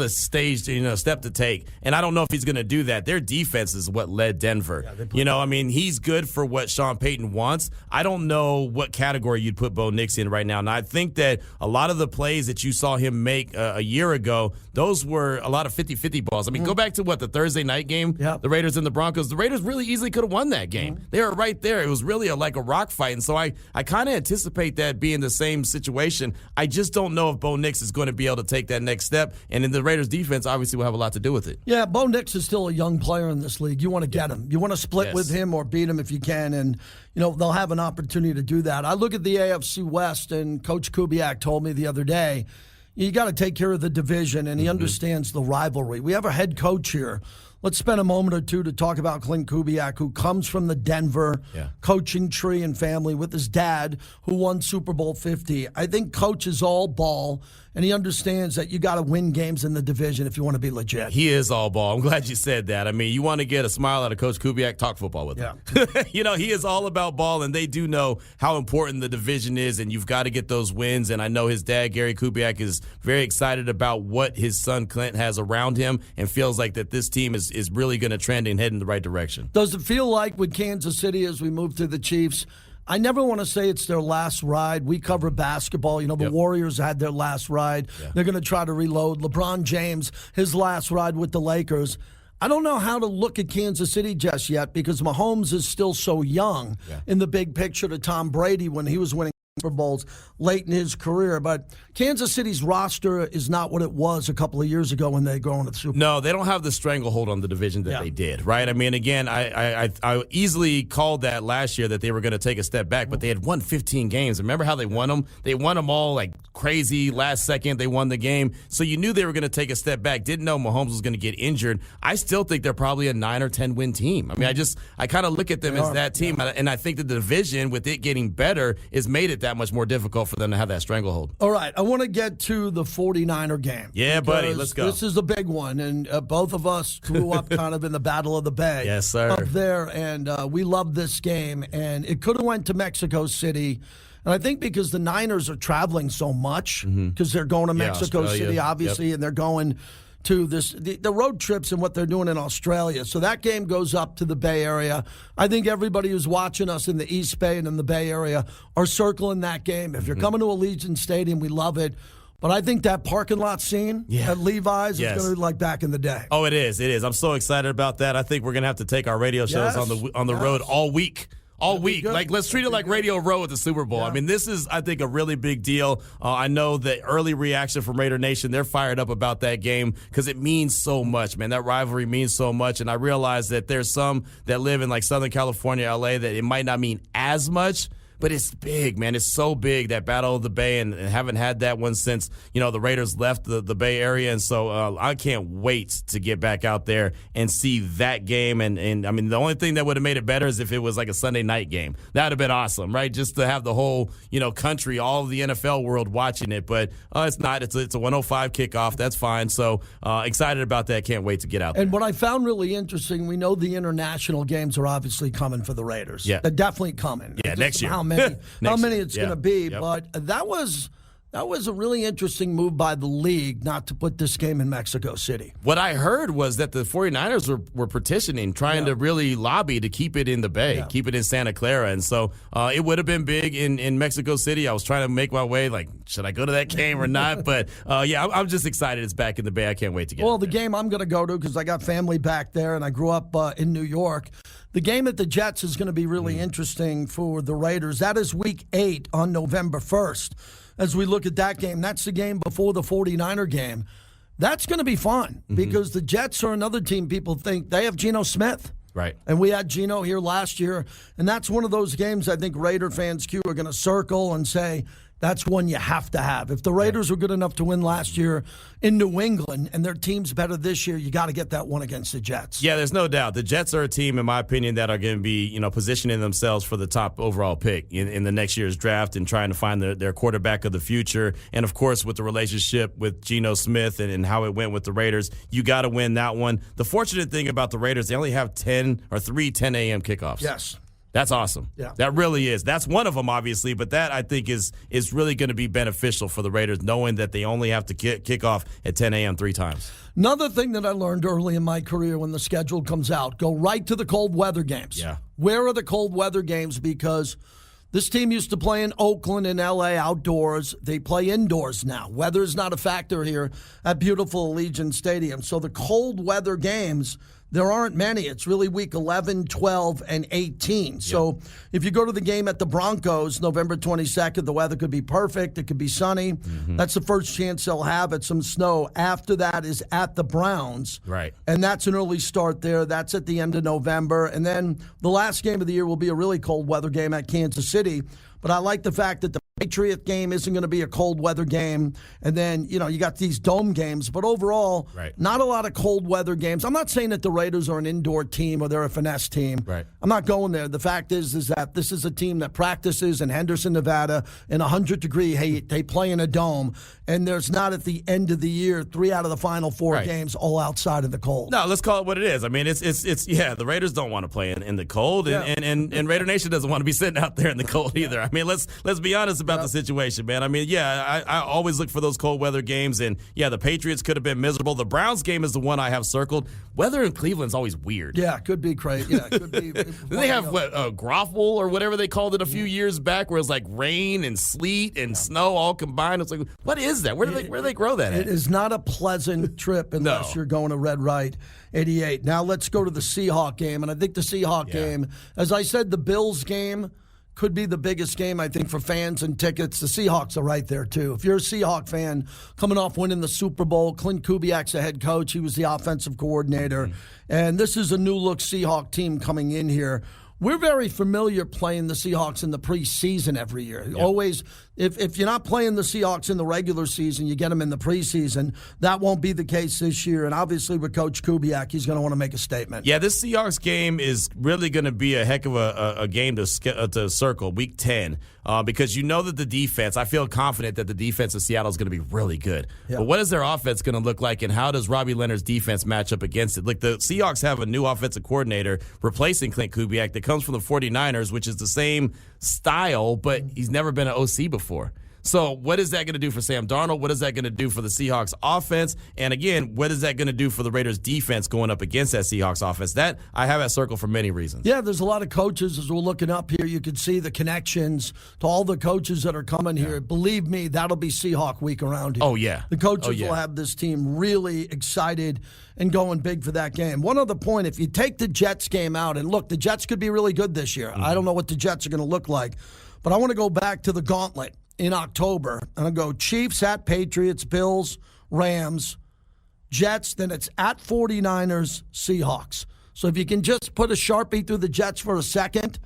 [SPEAKER 2] stage, step to take. And I don't know if he's going to do that. Their defense is what led Denver. He's good for what Sean Payton wants. I don't know what category you'd put Bo Nix in right now. And I think that a lot of the plays that you saw him make a year ago, those were a lot of 50-50 balls. I mean, go back to the Thursday night game, the Raiders and the Broncos. The Raiders really easily could have won that game. They were right there. It was really like a rock fight. And so I kind of anticipate that being the same situation. I just don't know if Bo Nix is going to be able to take that next step. And then the Raiders defense obviously will have a lot to do with it.
[SPEAKER 1] Yeah, Bo Nix is still a young player in this league. You want to get him. You want to split with him or beat him if you can. And, they'll have an opportunity to do that. I look at the AFC West, and Coach Kubiak told me the other day, you got to take care of the division, and he understands the rivalry. We have a head coach here. Let's spend a moment or two to talk about Clint Kubiak, who comes from the Denver coaching tree and family with his dad, who won Super Bowl 50. I think Coach is all ball, and he understands that you got to win games in the division if you want to be legit.
[SPEAKER 2] He is all ball. I'm glad you said that. I mean, you want to get a smile out of Coach Kubiak, talk football with him. He is all about ball, and they do know how important the division is, and you've got to get those wins. And I know his dad, Gary Kubiak, is very excited about what his son Clint has around him and feels like that this team is really going to trend and head in the right direction.
[SPEAKER 1] Does it feel like with Kansas City as we move to the Chiefs, I never want to say it's their last ride. We cover basketball. The Warriors had their last ride. They're going to try to reload. LeBron James, his last ride with the Lakers. I don't know how to look at Kansas City just yet, because Mahomes is still so young in the big picture to Tom Brady when he was winning Super Bowls late in his career. But Kansas City's roster is not what it was a couple of years ago when they go into the Super Bowl.
[SPEAKER 2] No, they don't have the stranglehold on the division that they did, right? I mean, again, I easily called that last year that they were going to take a step back, but they had won 15 games. Remember how they won them? They won them all like crazy. Last second, they won the game. So you knew they were going to take a step back. Didn't know Mahomes was going to get injured. I still think they're probably a 9 or 10 win team. I mean, I kind of look at them as that team, and I think that the division, with it getting better, has made it that much more difficult for them to have that stranglehold.
[SPEAKER 1] All right, I want to get to the 49er game.
[SPEAKER 2] Yeah, buddy, let's go.
[SPEAKER 1] This is a big one, and both of us grew up kind of in the Battle of the Bay.
[SPEAKER 2] Yes, sir.
[SPEAKER 1] Up there, and we love this game, and it could have went to Mexico City. And I think because the Niners are traveling so much, because they're going to Mexico City, obviously, and they're going to the road trips and what they're doing in Australia. So that game goes up to the Bay Area. I think everybody who's watching us in the East Bay and in the Bay Area are circling that game. If you're coming to Allegiant Stadium, we love it. But I think that parking lot scene at Levi's is going to be like back in the day.
[SPEAKER 2] Oh, it is. It is. I'm so excited about that. I think we're going to have to take our radio shows on the road all week. All week. Like, let's treat it like Radio Row at the Super Bowl. I mean, this is, I think, a really big deal. I know the early reaction from Raider Nation, they're fired up about that game because it means so much, man. That rivalry means so much. And I realize that there's some that live in, like, Southern California, LA, that it might not mean as much. But it's big, man. It's so big, that Battle of the Bay, and haven't had that one since, the Raiders left the Bay Area. And so I can't wait to get back out there and see that game. And I mean, the only thing that would have made it better is if it was like a Sunday night game. That would have been awesome, right? Just to have the whole, country, all of the NFL world watching it. But it's not. It's a 105 kickoff. That's fine. So excited about that. Can't wait to get out there.
[SPEAKER 1] And what I found really interesting, we know the international games are obviously coming for the Raiders.
[SPEAKER 2] Yeah.
[SPEAKER 1] They're definitely coming.
[SPEAKER 2] Yeah, next year.
[SPEAKER 1] How many it's going to be. But that was That was a really interesting move by the league not to put this game in Mexico City.
[SPEAKER 2] What I heard was that the 49ers were petitioning, trying to really lobby to keep it in the Bay, keep it in Santa Clara. And so it would have been big in Mexico City. I was trying to make my way, like, should I go to that game or not? But, I'm just excited it's back in the Bay. I can't wait to get
[SPEAKER 1] Well, the game I'm going to go to, because I got family back there and I grew up in New York, the game at the Jets is going to be really interesting for the Raiders. That is Week 8 on November 1st. As we look at that game, that's the game before the 49er game. That's going to be fun because the Jets are another team people think they have Geno Smith.
[SPEAKER 2] Right.
[SPEAKER 1] And we had Geno here last year, and that's one of those games I think Raider fans, Q, are going to circle and say, that's one you have to have. If the Raiders were good enough to win last year in New England and their team's better this year, you got to get that one against the Jets.
[SPEAKER 2] Yeah, there's no doubt. The Jets are a team, in my opinion, that are going to be, positioning themselves for the top overall pick in the next year's draft and trying to find their quarterback of the future. And, of course, with the relationship with Geno Smith and how it went with the Raiders, you got to win that one. The fortunate thing about the Raiders, they only have 10 a.m. kickoffs.
[SPEAKER 1] Yes.
[SPEAKER 2] That's awesome.
[SPEAKER 1] Yeah.
[SPEAKER 2] That really is. That's one of them, obviously, but that I think is really going to be beneficial for the Raiders, knowing that they only have to kick off at 10 a.m. 3 times.
[SPEAKER 1] Another thing that I learned early in my career when the schedule comes out, go right to the cold weather games.
[SPEAKER 2] Yeah.
[SPEAKER 1] Where are the cold weather games? Because this team used to play in Oakland and L.A. outdoors. They play indoors now. Weather is not a factor here at beautiful Allegiant Stadium. So the cold weather games, there aren't many. It's really week 11, 12, and 18. So if you go to the game at the Broncos, November 22nd, the weather could be perfect. It could be sunny. That's the first chance they'll have at some snow. After that is at the Browns.
[SPEAKER 2] Right.
[SPEAKER 1] And that's an early start there. That's at the end of November. And then the last game of the year will be a really cold weather game at Kansas City. But I like the fact that the Patriot game isn't going to be a cold weather game. And then, you got these dome games. But overall, not a lot of cold weather games. I'm not saying that the Raiders are an indoor team or they're a finesse team.
[SPEAKER 2] Right.
[SPEAKER 1] I'm not going there. The fact is that this is a team that practices in Henderson, Nevada in 100-degree heat. They play in a dome. And there's not at the end of the year 3 out of the final 4 games all outside of the cold.
[SPEAKER 2] No, let's call it what it is. I mean, it's the Raiders don't want to play in the cold, and Raider Nation doesn't want to be sitting out there in the cold either. I mean, let's be honest about the situation, man. I mean, I always look for those cold weather games, and the Patriots could have been miserable. The Browns game is the one I have circled. Weather in Cleveland's always weird.
[SPEAKER 1] Yeah, could be crazy. Yeah, could be.
[SPEAKER 2] They have Groffle or whatever they called it a few years back, where it's like rain and sleet and snow all combined. It's like, what is that? Where do they grow that at?
[SPEAKER 1] It is not a pleasant trip unless you're going to Red Right 88. Now let's go to the Seahawk game, and I think the Seahawk game, as I said, the Bills game could be the biggest game, I think, for fans and tickets. The Seahawks are right there, too. If you're a Seahawk fan coming off winning the Super Bowl, Clint Kubiak's the head coach. He was the offensive coordinator. And this is a new-look Seahawk team coming in here. We're very familiar playing the Seahawks in the preseason every year. Always, if you're not playing the Seahawks in the regular season, you get them in the preseason. That won't be the case this year. And obviously with Coach Kubiak, he's going to want to make a statement. Yeah,
[SPEAKER 2] this Seahawks game is really going to be a heck of a game to circle, Week 10, because you know that the defense, I feel confident that the defense of Seattle is going to be really good. Yeah. But what is their offense going to look like, and how does Robbie Leonard's defense match up against it? Look, the Seahawks have a new offensive coordinator replacing Clint Kubiak that comes from the 49ers, which is the same style, but he's never been an OC before. So what is that going to do for Sam Darnold? What is that going to do for the Seahawks offense? And again, what is that going to do for the Raiders defense going up against that Seahawks offense? That I have at circle for many reasons.
[SPEAKER 1] Yeah, there's a lot of coaches. As we're looking up here, you can see the connections to all the coaches that are coming here. Believe me, that'll be Seahawk week around here.
[SPEAKER 2] Oh, yeah.
[SPEAKER 1] The coaches will have this team really excited and going big for that game. One other point, if you take the Jets game out, and look, the Jets could be really good this year. I don't know what the Jets are going to look like, but I want to go back to the gauntlet in October, and I'll go Chiefs at Patriots, Bills, Rams, Jets, then it's at 49ers, Seahawks. So if you can just put a Sharpie through the Jets for a second,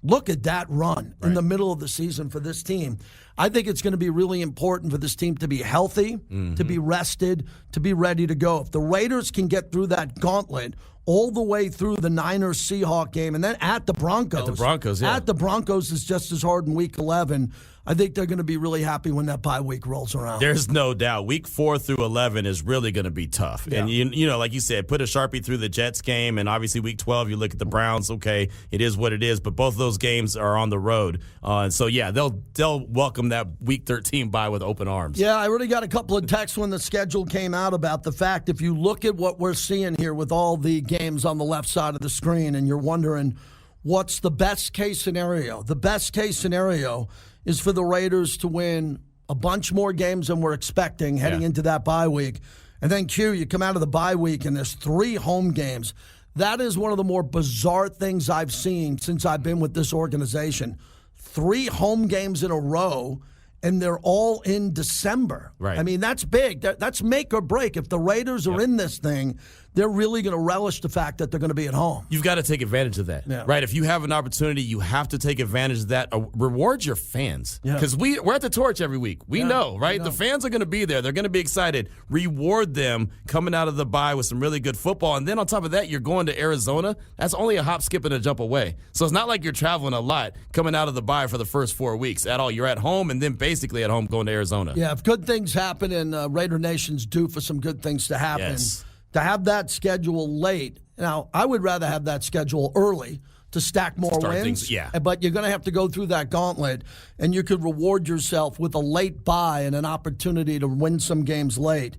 [SPEAKER 1] look at that run in the middle of the season for this team. I think it's going to be really important for this team to be healthy, to be rested, to be ready to go. If the Raiders can get through that gauntlet, all the way through the Niners-Seahawks game, and then at the Broncos.
[SPEAKER 2] At the Broncos, yeah.
[SPEAKER 1] At the Broncos is just as hard in Week 11. I think they're going to be really happy when that bye week rolls around.
[SPEAKER 2] There's no doubt. Week 4 through 11 is really going to be tough.
[SPEAKER 1] Yeah.
[SPEAKER 2] And, you know, like you said, put a Sharpie through the Jets game, and obviously Week 12, you look at the Browns, okay, it is what it is, but both of those games are on the road. And so, yeah, they'll welcome that Week 13 bye with open arms.
[SPEAKER 1] Yeah, I already got a couple of texts when the schedule came out about the fact if you look at what we're seeing here with all the games on the left side of the screen and you're wondering what's the best case scenario. The best case scenario is for the Raiders to win a bunch more games than we're expecting heading into that bye week. And then, Q, you come out of the bye week and there's 3 home games. That is one of the more bizarre things I've seen since I've been with this organization. 3 home games in a row, and they're all in December.
[SPEAKER 2] Right.
[SPEAKER 1] I mean, that's big. That's make or break. If the Raiders are in this thing, they're really going to relish the fact that they're going to be at home.
[SPEAKER 2] You've got to take advantage of that, right? If you have an opportunity, you have to take advantage of that. Reward your fans, because we're at the Torch every week. We know, right? The fans are going to be there. They're going to be excited. Reward them coming out of the bye with some really good football. And then on top of that, you're going to Arizona. That's only a hop, skip, and a jump away. So it's not like you're traveling a lot coming out of the bye for the first 4 weeks at all. You're at home and then basically at home going to Arizona.
[SPEAKER 1] Yeah, if good things happen and Raider Nation's due for some good things to happen.
[SPEAKER 2] Yes.
[SPEAKER 1] To have that schedule late, now I would rather have that schedule early to stack more wins.
[SPEAKER 2] Things,
[SPEAKER 1] but you're going to have to go through that gauntlet, and you could reward yourself with a late bye and an opportunity to win some games late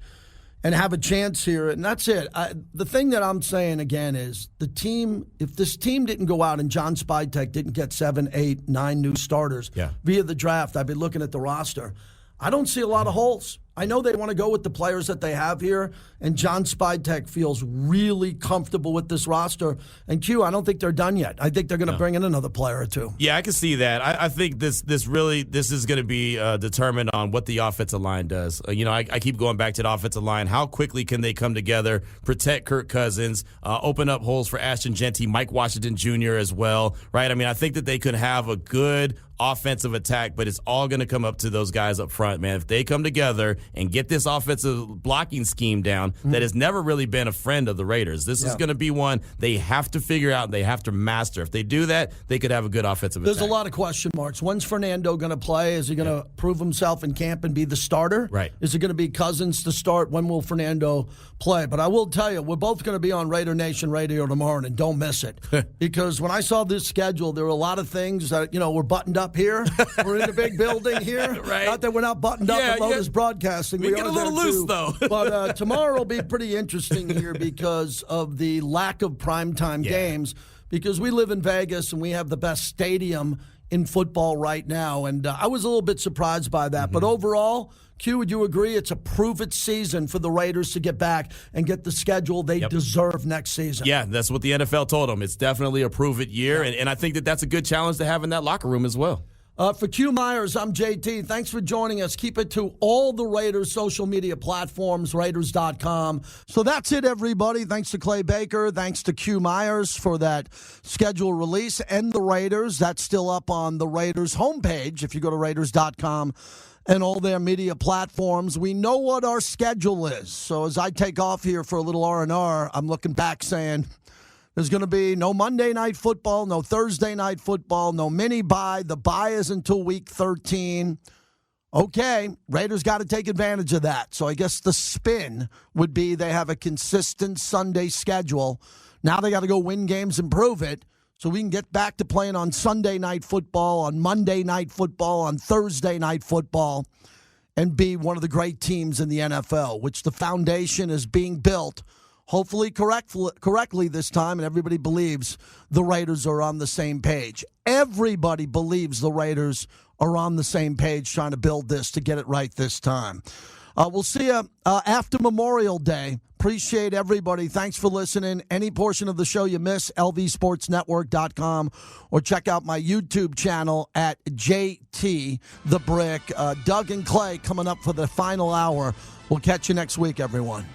[SPEAKER 1] and have a chance here. And that's it. The thing that I'm saying again is the team, if this team didn't go out and John Spytek didn't get 7, 8, 9 new starters via the draft, I'd be looking at the roster. I don't see a lot of holes. I know they want to go with the players that they have here, and John Spytek feels really comfortable with this roster. And Q, I don't think they're done yet. I think they're going to bring in another player or two.
[SPEAKER 2] Yeah, I can see that. I think this is going to be determined on what the offensive line does. I keep going back to the offensive line. How quickly can they come together, protect Kirk Cousins, open up holes for Ashton Genty, Mike Washington Jr. as well, right? I mean, I think that they could have a good offensive attack, but it's all going to come up to those guys up front, man. If they come together and get this offensive blocking scheme down that has never really been a friend of the Raiders, this is going to be one they have to figure out and they have to master. If they do that, they could have a good offensive attack.
[SPEAKER 1] There's a lot of question marks. When's Fernando going to play? Is he going to prove himself in camp and be the starter?
[SPEAKER 2] Right.
[SPEAKER 1] Is it going to be Cousins to start? When will Fernando play? But I will tell you, we're both going to be on Raider Nation Radio tomorrow, and don't miss it. Because when I saw this schedule, there were a lot of things that, we're buttoned up here. We're in the big building here.
[SPEAKER 2] Right.
[SPEAKER 1] Not that we're not buttoned up at Lotus Broadcasting.
[SPEAKER 2] We get a little loose, though.
[SPEAKER 1] But tomorrow will be pretty interesting here because of the lack of primetime games. Because we live in Vegas and we have the best stadium in football right now. And I was a little bit surprised by that. But overall, Q, would you agree it's a prove-it season for the Raiders to get back and get the schedule they deserve next season?
[SPEAKER 2] Yeah, that's what the NFL told them. It's definitely a prove-it year, and I think that that's a good challenge to have in that locker room as well.
[SPEAKER 1] For Q Myers, I'm JT. Thanks for joining us. Keep it to all the Raiders' social media platforms, Raiders.com. So that's it, everybody. Thanks to Clay Baker. Thanks to Q Myers for that schedule release. And the Raiders, that's still up on the Raiders' homepage if you go to Raiders.com and all their media platforms. We know what our schedule is. So as I take off here for a little R&R, I'm looking back saying, there's going to be no Monday Night Football, no Thursday Night Football, no mini bye. The bye is until Week 13. Okay, Raiders got to take advantage of that. So I guess the spin would be they have a consistent Sunday schedule. Now they got to go win games and prove it so we can get back to playing on Sunday Night Football, on Monday Night Football, on Thursday Night Football, and be one of the great teams in the NFL, which the foundation is being built hopefully correctly this time, and everybody believes the Raiders are on the same page. Everybody believes the Raiders are on the same page trying to build this to get it right this time. We'll see you after Memorial Day. Appreciate everybody. Thanks for listening. Any portion of the show you miss, lvsportsnetwork.com, or check out my YouTube channel at JT The Brick. Doug and Clay coming up for the final hour. We'll catch you next week, everyone.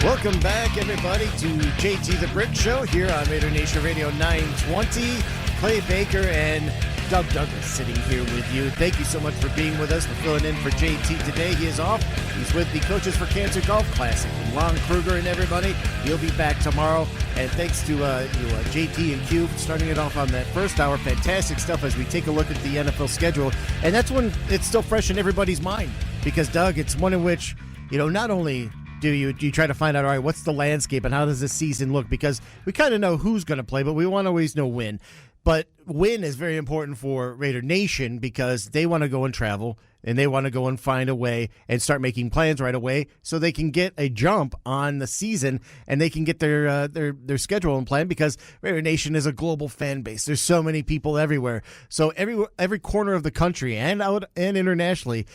[SPEAKER 3] Welcome back, everybody, to JT The Brick Show here on Raider Nation Radio 920. Clay Baker and Dug Dugless sitting here with you. Thank you so much for being with us. We're filling in for JT today. He is off. He's with the Coaches for Cancer Golf Classic. Lon Kruger and everybody. He'll be back tomorrow. And thanks to JT and Q for starting it off on that first hour. Fantastic stuff as we take a look at the NFL schedule. And that's when it's still fresh in everybody's mind. Because, Doug, it's one in which, not only do you try to find out, all right, what's the landscape and how does this season look? Because we kind of know who's going to play, but we want to always know when. But win is very important for Raider Nation because they want to go and travel and they want to go and find a way and start making plans right away so they can get a jump on the season and they can get their schedule and plan because Raider Nation is a global fan base. There's so many people everywhere. So every corner of the country and out and internationally,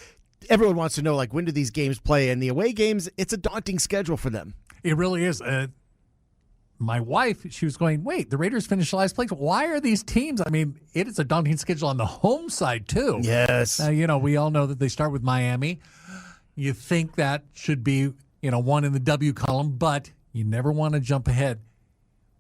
[SPEAKER 3] everyone wants to know, like, when do these games play? And the away games, it's a daunting schedule for them.
[SPEAKER 4] It really is. My wife, she was going, wait, the Raiders finished last place. Why are these teams? I mean, it is a daunting schedule on the home side, too.
[SPEAKER 3] Yes.
[SPEAKER 4] We all know that they start with Miami. You think that should be, one in the W column, but you never want to jump ahead.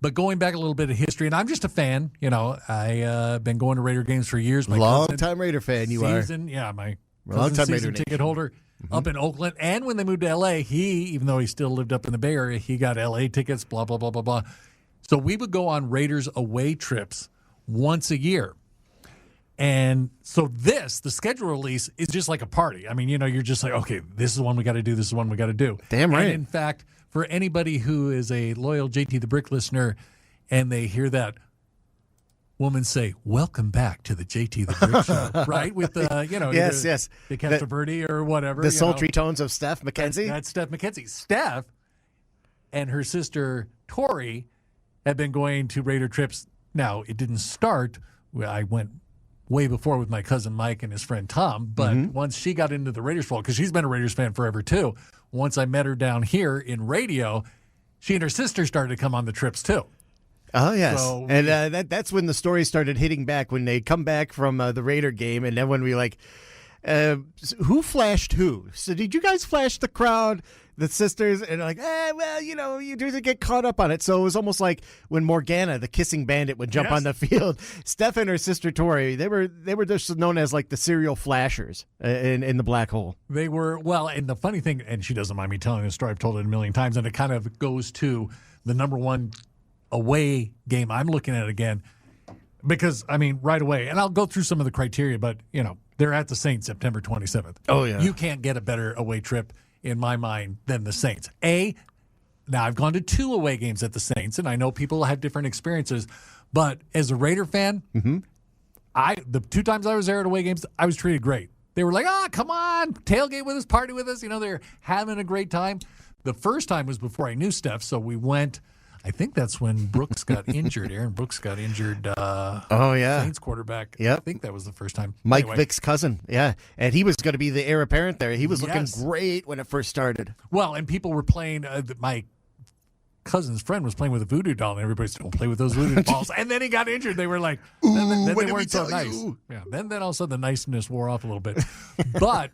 [SPEAKER 4] But going back a little bit of history, and I'm just a fan. I've been going to Raider games for years.
[SPEAKER 3] Long-time Raider fan you are.
[SPEAKER 4] Yeah, my
[SPEAKER 3] long-time
[SPEAKER 4] season ticket holder. Up in Oakland. And when they moved to L.A., even though he still lived up in the Bay Area, he got L.A. tickets, blah, blah, blah, blah, blah. So we would go on Raiders away trips once a year. And so the schedule release is just like a party. I mean, you're just like, okay, this is the one we got to do. This is the one we got to do.
[SPEAKER 3] Damn right.
[SPEAKER 4] And in fact, for anybody who is a loyal JT the Brick listener and they hear that woman say, welcome back to the JT the Brick Show, right? With the,
[SPEAKER 3] yes.
[SPEAKER 4] The Castroverde or whatever.
[SPEAKER 3] The sultry tones of Steph McKenzie.
[SPEAKER 4] That's Steph McKenzie. Steph and her sister Tori have been going to Raider trips. Now, it didn't start. I went way before with my cousin Mike and his friend Tom, but once she got into the Raiders fold, because she's been a Raiders fan forever too, once I met her down here in radio, she and her sister started to come on the trips too.
[SPEAKER 3] Oh, yes.
[SPEAKER 4] So,
[SPEAKER 3] and that's when the story started hitting back, when they come back from the Raider game, and then when we who flashed who? So did you guys flash the crowd, the sisters, and you do get caught up on it. So it was almost like when Morgana, the kissing bandit, would jump on the field. Steph and her sister Tori, they were just known as like the serial flashers in the black hole.
[SPEAKER 4] They were, and the funny thing, and she doesn't mind me telling this story, I've told it a million times, and it kind of goes to the number one away game I'm looking at again, because right away, and I'll go through some of the criteria, but they're at the Saints September 27th.
[SPEAKER 3] Oh yeah,
[SPEAKER 4] you can't get a better away trip in my mind than the Saints. Now I've gone to 2 away games at the Saints, and I know people have different experiences, but as a Raider fan, the 2 times I was there at away games, I was treated great. They were like, come on, tailgate with us, party with us. They're having a great time. The first time was before I knew Steph, so we went. I think that's when Brooks got injured. Aaron Brooks got injured. Saints quarterback.
[SPEAKER 3] Yep.
[SPEAKER 4] I think that was the first time.
[SPEAKER 3] Mike Vick's cousin. Yeah. And he was going to be the heir apparent there. He was looking great when it first started.
[SPEAKER 4] Well, and people were playing. My cousin's friend was playing with a voodoo doll, and everybody said, don't play with those voodoo dolls. And then he got injured. They were like, then they weren't so nice. Yeah. Then all of a sudden the niceness wore off a little bit. But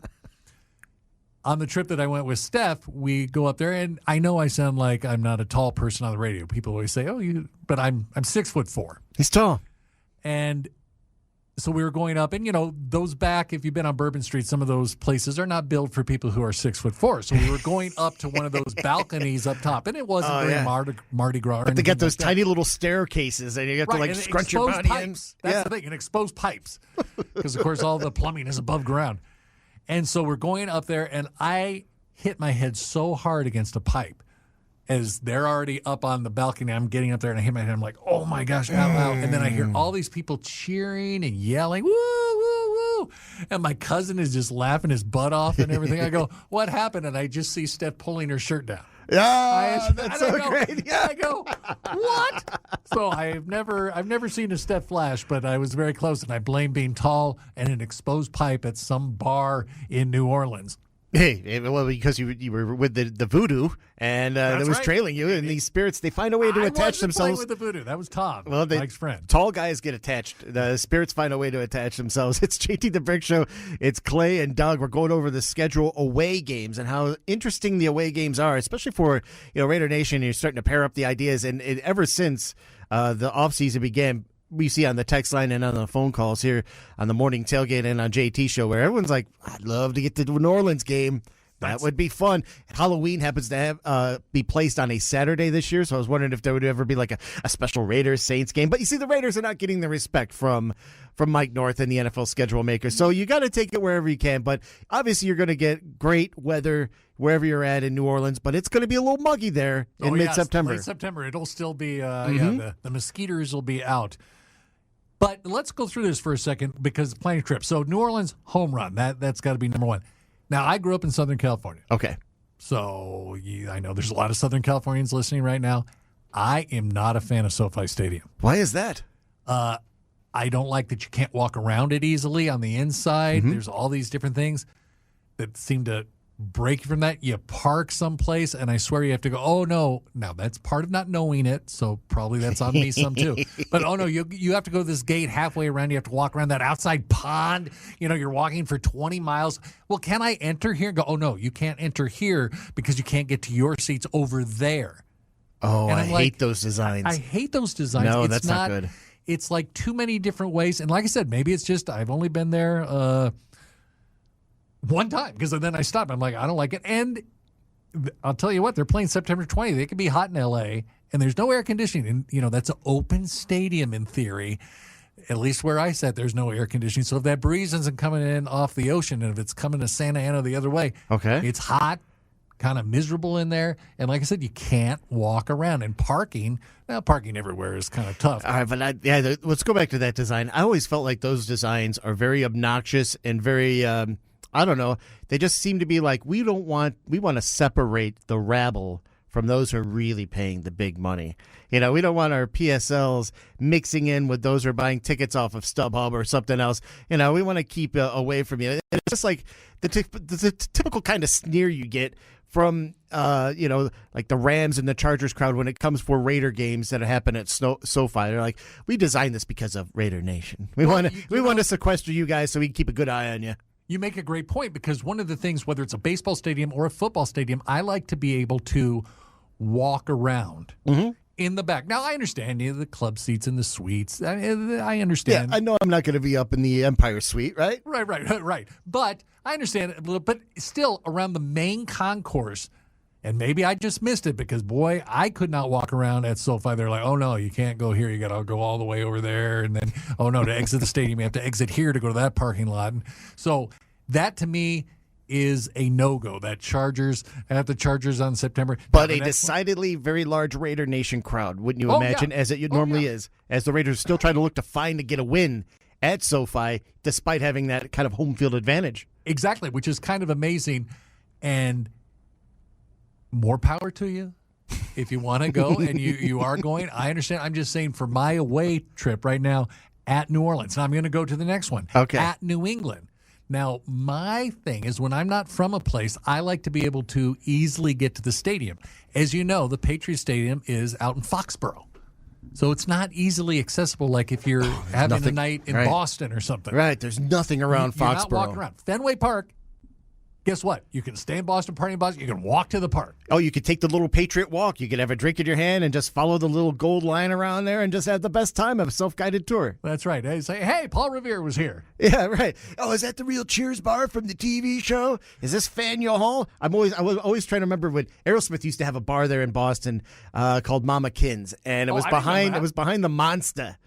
[SPEAKER 4] on the trip that I went with Steph, we go up there, and I know I sound like I'm not a tall person on the radio. People always say, but I'm 6'4".
[SPEAKER 3] He's tall.
[SPEAKER 4] And so we were going up, and those back, if you've been on Bourbon Street, some of those places are not built for people who are 6'4". So we were going up to one of those balconies up top, and it wasn't very Mardi Gras.
[SPEAKER 3] But they got those tiny little staircases, and you have to scrunch your body in.
[SPEAKER 4] That's the thing, and exposed pipes, because of course all the plumbing is above ground. And so we're going up there, and I hit my head so hard against a pipe as they're already up on the balcony. I'm getting up there, and I hit my head. I'm like, oh, my gosh, ow. And then I hear all these people cheering and yelling, woo, woo, woo. And my cousin is just laughing his butt off and everything. I go, what happened? And I just see Steph pulling her shirt down.
[SPEAKER 3] Yeah, that's so great. Yeah.
[SPEAKER 4] I go, what? So I've never seen a Steph flash, but I was very close, and I blame being tall and an exposed pipe at some bar in New Orleans.
[SPEAKER 3] Hey, well, because you were with the voodoo, and that was trailing you, and these spirits, they find a way to attach themselves.
[SPEAKER 4] With the voodoo. That was Tom, Mike's friend.
[SPEAKER 3] Tall guys get attached. The spirits find a way to attach themselves. It's JT the Brick Show. It's Clay and Doug. We're going over the schedule away games and how interesting the away games are, especially for Raider Nation. You're starting to pair up the ideas, and ever since the offseason began, we see on the text line and on the phone calls here on the morning tailgate and on JT show, where everyone's like, I'd love to get to the New Orleans game. That would be fun. Halloween happens to have be placed on a Saturday this year, so I was wondering if there would ever be like a special Raiders-Saints game. But you see, the Raiders are not getting the respect from Mike North and the NFL schedule makers, so you got to take it wherever you can. But obviously, you're going to get great weather wherever you're at in New Orleans, but it's going to be a little muggy there in mid-September.
[SPEAKER 4] Late September, it'll still be, the mosquitoes will be out. But let's go through this for a second because planning trip. So New Orleans, home run. That's got to be number one. Now, I grew up in Southern California.
[SPEAKER 3] Okay.
[SPEAKER 4] So I know there's a lot of Southern Californians listening right now. I am not a fan of SoFi Stadium.
[SPEAKER 3] Why is that?
[SPEAKER 4] I don't like that you can't walk around it easily on the inside. There's all these different things that seem to break from that. You park someplace, and I swear you have to go, oh, no. Now, that's part of not knowing it, so probably that's on me some too. But, oh, no, you have to go this gate halfway around. You have to walk around that outside pond. You're walking for 20 miles. Well, can I enter here? And go, oh, no, you can't enter here because you can't get to your seats over there.
[SPEAKER 3] Oh, and I hate those designs.
[SPEAKER 4] I hate those designs.
[SPEAKER 3] No, that's not good.
[SPEAKER 4] It's like too many different ways. And like I said, maybe it's just I've only been there one time because then I stopped. I'm like, I don't like it. And I'll tell you what, they're playing September 20th. They could be hot in L.A., and there's no air conditioning. And, that's an open stadium in theory. At least where I sat, there's no air conditioning. So if that breeze isn't coming in off the ocean, and if it's coming to Santa Ana the other way, it's hot, kind of miserable in there. And like I said, you can't walk around. And parking everywhere is kind of tough.
[SPEAKER 3] All right, but let's go back to that design. I always felt like those designs are very obnoxious and very I don't know. They just seem to be like, we want to separate the rabble from those who are really paying the big money. We don't want our PSLs mixing in with those who are buying tickets off of StubHub or something else. We want to keep away from you. And it's just like the typical kind of sneer you get from, like the Rams and the Chargers crowd when it comes for Raider games that happen at SoFi. They're like, we designed this because of Raider Nation. We want to sequester you guys so we can keep a good eye on you.
[SPEAKER 4] You make a great point because one of the things, whether it's a baseball stadium or a football stadium, I like to be able to walk around in the back. Now, I understand the club seats and the suites. I understand.
[SPEAKER 3] Yeah, I know I'm not going to be up in the Empire Suite, right?
[SPEAKER 4] Right. But I understand it a little. But still, around the main concourse, and maybe I just missed it because, boy, I could not walk around at SoFi. They're like, oh, no, you can't go here. You got to go all the way over there. And then, oh, no, to exit the stadium, you have to exit here to go to that parking lot. And so that, to me, is a no-go. That Chargers, at the Chargers on September.
[SPEAKER 3] But a decidedly very large Raider Nation crowd, wouldn't you imagine, as it normally is, as the Raiders still try to look to get a win at SoFi, despite having that kind of home field advantage.
[SPEAKER 4] Exactly, which is kind of amazing. And more power to you if you want to go and you are going. I understand. I'm just saying for my away trip right now at New Orleans. Now I'm going to go to the next one.
[SPEAKER 3] Okay.
[SPEAKER 4] At New England. Now, my thing is when I'm not from a place, I like to be able to easily get to the stadium. As you know, the Patriot Stadium is out in Foxborough. So it's not easily accessible like if you're having a night in Boston or something.
[SPEAKER 3] Right. There's nothing around Foxborough.
[SPEAKER 4] You're not walking around. Fenway Park. Guess what? You can stay in Boston, party in Boston. You can walk to the park.
[SPEAKER 3] Oh, you could take the little Patriot walk. You could have a drink in your hand and just follow the little gold line around there and just have the best time of a self-guided tour.
[SPEAKER 4] That's right. They say, hey, Paul Revere was here.
[SPEAKER 3] Yeah, right. Oh, is that the real Cheers bar from the TV show? Is this Faneuil Hall? I was always trying to remember when Aerosmith used to have a bar there in Boston called Mama Kin's, and it was behind the Monster.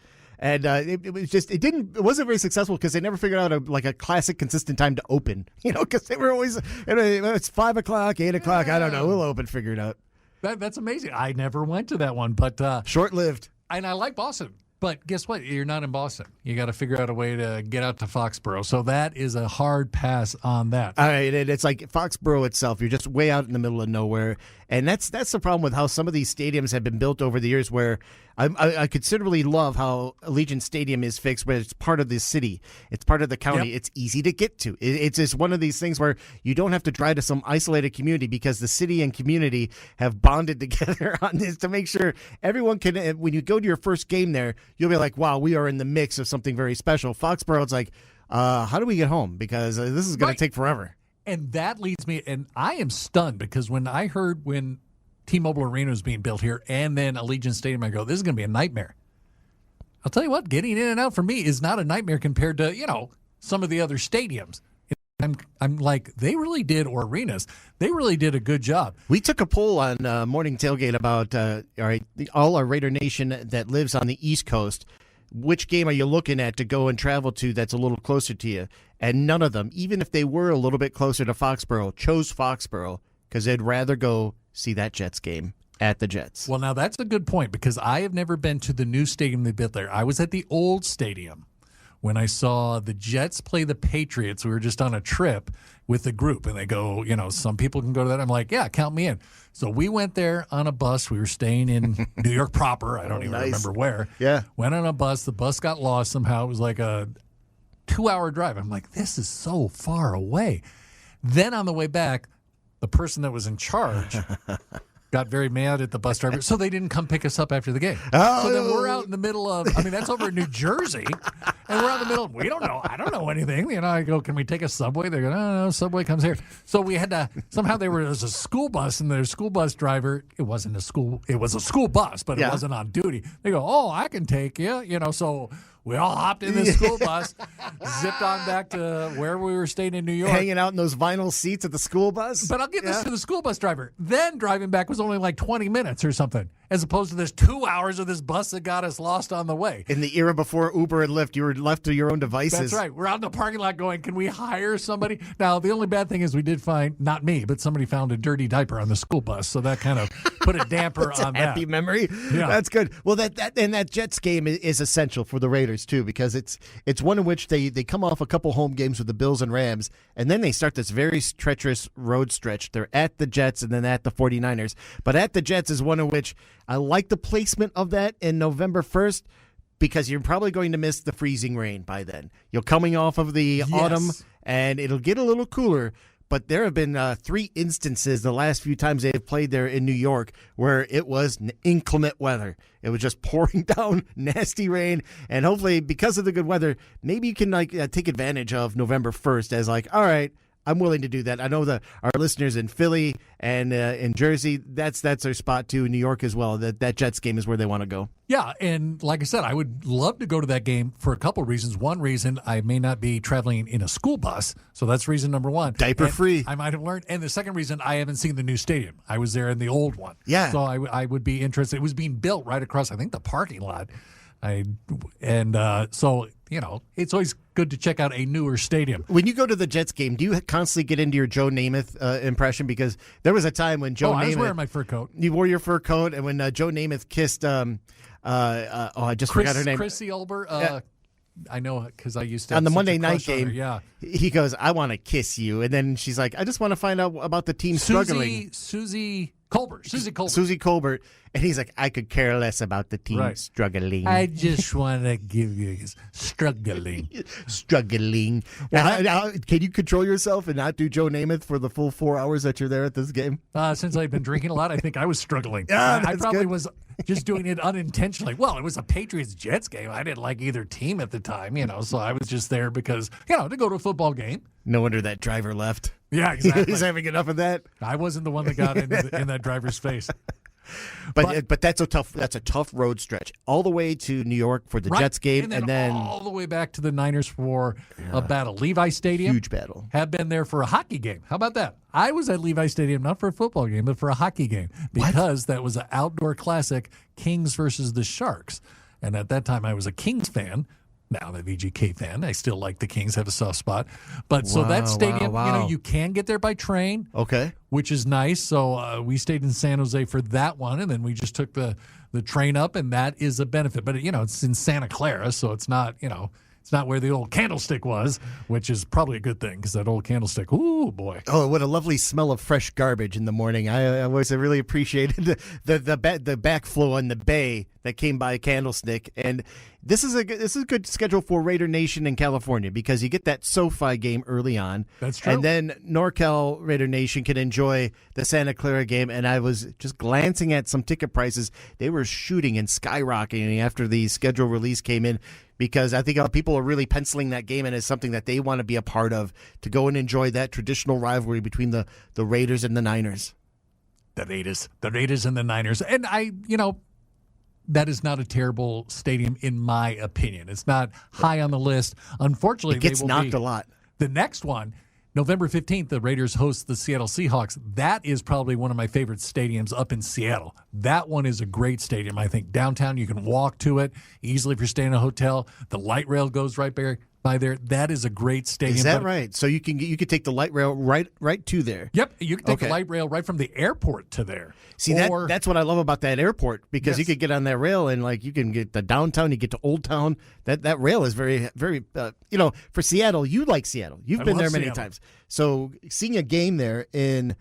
[SPEAKER 3] And it wasn't very successful because they never figured out a classic consistent time to open, because they were always, it's 5 o'clock, 8 o'clock. I don't know. We'll open, figure it out.
[SPEAKER 4] That's amazing. I never went to that one, but
[SPEAKER 3] short-lived.
[SPEAKER 4] And I like Boston. But guess what? You're not in Boston. You got to figure out a way to get out to Foxborough. So that is a hard pass on that.
[SPEAKER 3] All right, and it's like Foxborough itself. You're just way out in the middle of nowhere, and that's the problem with how some of these stadiums have been built over the years. Where I considerably love how Allegiant Stadium is fixed, where it's part of the city, it's part of the county,
[SPEAKER 4] Yep.
[SPEAKER 3] It's easy to get to. It's just one of these things where you don't have to drive to some isolated community because the city and community have bonded together on this to make sure everyone can. When you go to your first game there, you'll be like, wow, we are in the mix of something very special. Foxborough, it's like, how do we get home? Because this is going to take forever.
[SPEAKER 4] And that leads me, and I am stunned because when I heard when T-Mobile Arena was being built here and then Allegiant Stadium, I go, this is going to be a nightmare. I'll tell you what, getting in and out for me is not a nightmare compared to, some of the other stadiums. I'm like, they really did, or arenas, they really did a good job.
[SPEAKER 3] We took a poll on Morning Tailgate about all our Raider Nation that lives on the East Coast. Which game are you looking at to go and travel to that's a little closer to you? And none of them, even if they were a little bit closer to Foxborough, chose Foxborough because they'd rather go see that Jets game at the Jets.
[SPEAKER 4] Well, now that's a good point because I have never been to the new stadium they built there. I was at the old stadium when I saw the Jets play the Patriots. We were just on a trip with the group, and they go, some people can go to that. I'm like, yeah, count me in. So we went there on a bus. We were staying in New York proper. I don't even remember where.
[SPEAKER 3] Yeah.
[SPEAKER 4] Went on a bus. The bus got lost somehow. It was like a 2-hour drive. I'm like, this is so far away. Then on the way back, the person that was in charge got very mad at the bus driver, so they didn't come pick us up after the game.
[SPEAKER 3] Oh.
[SPEAKER 4] So then we're out in the middle of, that's over in New Jersey, and we're out in the middle of, we don't know, I don't know anything. I go, can we take a subway? They go, no, subway comes here. So we had to, somehow there was a school bus, and their school bus driver, it was a school bus, but it wasn't on duty. They go, oh, I can take you, so we all hopped in this school bus, zipped on back to where we were staying in New York.
[SPEAKER 3] Hanging out in those vinyl seats at the school bus?
[SPEAKER 4] But I'll give this to the school bus driver. Then driving back was only like 20 minutes or something, as opposed to this 2 hours of this bus that got us lost on the way.
[SPEAKER 3] In the era before Uber and Lyft, you were left to your own devices.
[SPEAKER 4] That's right. We're out in the parking lot going, can we hire somebody? Now, the only bad thing is we did find, not me, but somebody found a dirty diaper on the school bus, so that kind of put a damper on that.
[SPEAKER 3] Happy memory.
[SPEAKER 4] Yeah.
[SPEAKER 3] That's good. Well, that Jets game is essential for the Raiders, too, because it's one in which they come off a couple home games with the Bills and Rams, and then they start this very treacherous road stretch. They're at the Jets and then at the 49ers. But at the Jets is one in which I like the placement of that in November 1st because you're probably going to miss the freezing rain by then. You're coming off of the autumn, and it'll get a little cooler. But there have been 3 instances the last few times they've played there in New York where it was inclement weather. It was just pouring down nasty rain. And hopefully, because of the good weather, maybe you can take advantage of November 1st as all right, I'm willing to do that. I know that our listeners in Philly and in Jersey, that's their spot too. In New York as well. That Jets game is where they want to go.
[SPEAKER 4] Yeah, and like I said, I would love to go to that game for a couple of reasons. One reason, I may not be traveling in a school bus, so that's reason number one.
[SPEAKER 3] Diaper free.
[SPEAKER 4] I might have learned. And the second reason, I haven't seen the new stadium. I was there in the old one.
[SPEAKER 3] Yeah.
[SPEAKER 4] So I would be interested. It was being built right across, I think, the parking lot. So it's always good to check out a newer stadium.
[SPEAKER 3] When you go to the Jets game, do you constantly get into your Joe Namath impression? Because there was a time when Joe Namath...
[SPEAKER 4] I was wearing my fur coat.
[SPEAKER 3] You wore your fur coat, and when Joe Namath kissed... I just forgot her name.
[SPEAKER 4] Chrissy Ulber. I know because I used to...
[SPEAKER 3] On the Monday night game,
[SPEAKER 4] yeah.
[SPEAKER 3] He goes, I want to kiss you. And then she's like, I just want to find out about the team struggling.
[SPEAKER 4] Susie Colbert.
[SPEAKER 3] Susie Colbert. And he's like, I could care less about the team struggling.
[SPEAKER 4] I just want to give you struggling.
[SPEAKER 3] Struggling. Now, can you control yourself and not do Joe Namath for the full 4 hours that you're there at this game?
[SPEAKER 4] Since I've been drinking a lot, I think I was struggling.
[SPEAKER 3] Yeah,
[SPEAKER 4] I probably
[SPEAKER 3] good.
[SPEAKER 4] was just doing it unintentionally. Well, it was a Patriots-Jets game. I didn't like either team at the time, so I was just there because, to go to a football game.
[SPEAKER 3] No wonder that driver left.
[SPEAKER 4] Yeah, exactly.
[SPEAKER 3] He's having enough of that.
[SPEAKER 4] I wasn't the one that got in that driver's face.
[SPEAKER 3] But that's a tough road stretch all the way to New York for the Jets game,
[SPEAKER 4] and then all the way back to the Niners for a battle. Levi Stadium,
[SPEAKER 3] huge battle.
[SPEAKER 4] Have been there for a hockey game. How about that? I was at Levi Stadium not for a football game, but for a hockey game because that was an outdoor classic, Kings versus the Sharks. And at that time, I was a Kings fan. Now I'm a VGK fan. I still like the Kings, have a soft spot. But so that stadium, you can get there by train.
[SPEAKER 3] Okay. Which
[SPEAKER 4] is nice. So we stayed in San Jose for that one, and then we just took the train up, and that is a benefit. But, it's in Santa Clara, so it's not, it's not where the old Candlestick was, which is probably a good thing because that old Candlestick, ooh, boy.
[SPEAKER 3] Oh, what a lovely smell of fresh garbage in the morning. I always really appreciated the backflow on the bay that came by Candlestick. And this is a good schedule for Raider Nation in California because you get that SoFi game early on.
[SPEAKER 4] That's true.
[SPEAKER 3] And then NorCal Raider Nation can enjoy the Santa Clara game. And I was just glancing at some ticket prices. They were shooting and skyrocketing after the schedule release came in because I think people are really penciling that game in as something that they want to be a part of, to go and enjoy that traditional rivalry between the Raiders and the Niners.
[SPEAKER 4] The Raiders and the Niners. And that is not a terrible stadium in my opinion. It's not high on the list. Unfortunately,
[SPEAKER 3] It gets
[SPEAKER 4] they will
[SPEAKER 3] knocked
[SPEAKER 4] be.
[SPEAKER 3] a lot.
[SPEAKER 4] The next one, November 15th, the Raiders host the Seattle Seahawks. That is probably one of my favorite stadiums up in Seattle. That one is a great stadium. I think downtown you can walk to it easily if you're staying in a hotel. The light rail goes right by there. That is a great stadium.
[SPEAKER 3] Is that right? So you could take the light rail right to there.
[SPEAKER 4] Yep, you can take
[SPEAKER 3] Okay.
[SPEAKER 4] the light rail right from the airport to there.
[SPEAKER 3] See, that's what I love about that airport, because you
[SPEAKER 4] Yes.
[SPEAKER 3] could get on that rail and like you can get the downtown, you get to Old Town. That rail is very, very, for Seattle, you like Seattle. You've been
[SPEAKER 4] love
[SPEAKER 3] there many
[SPEAKER 4] Seattle.
[SPEAKER 3] times. So seeing a game there in,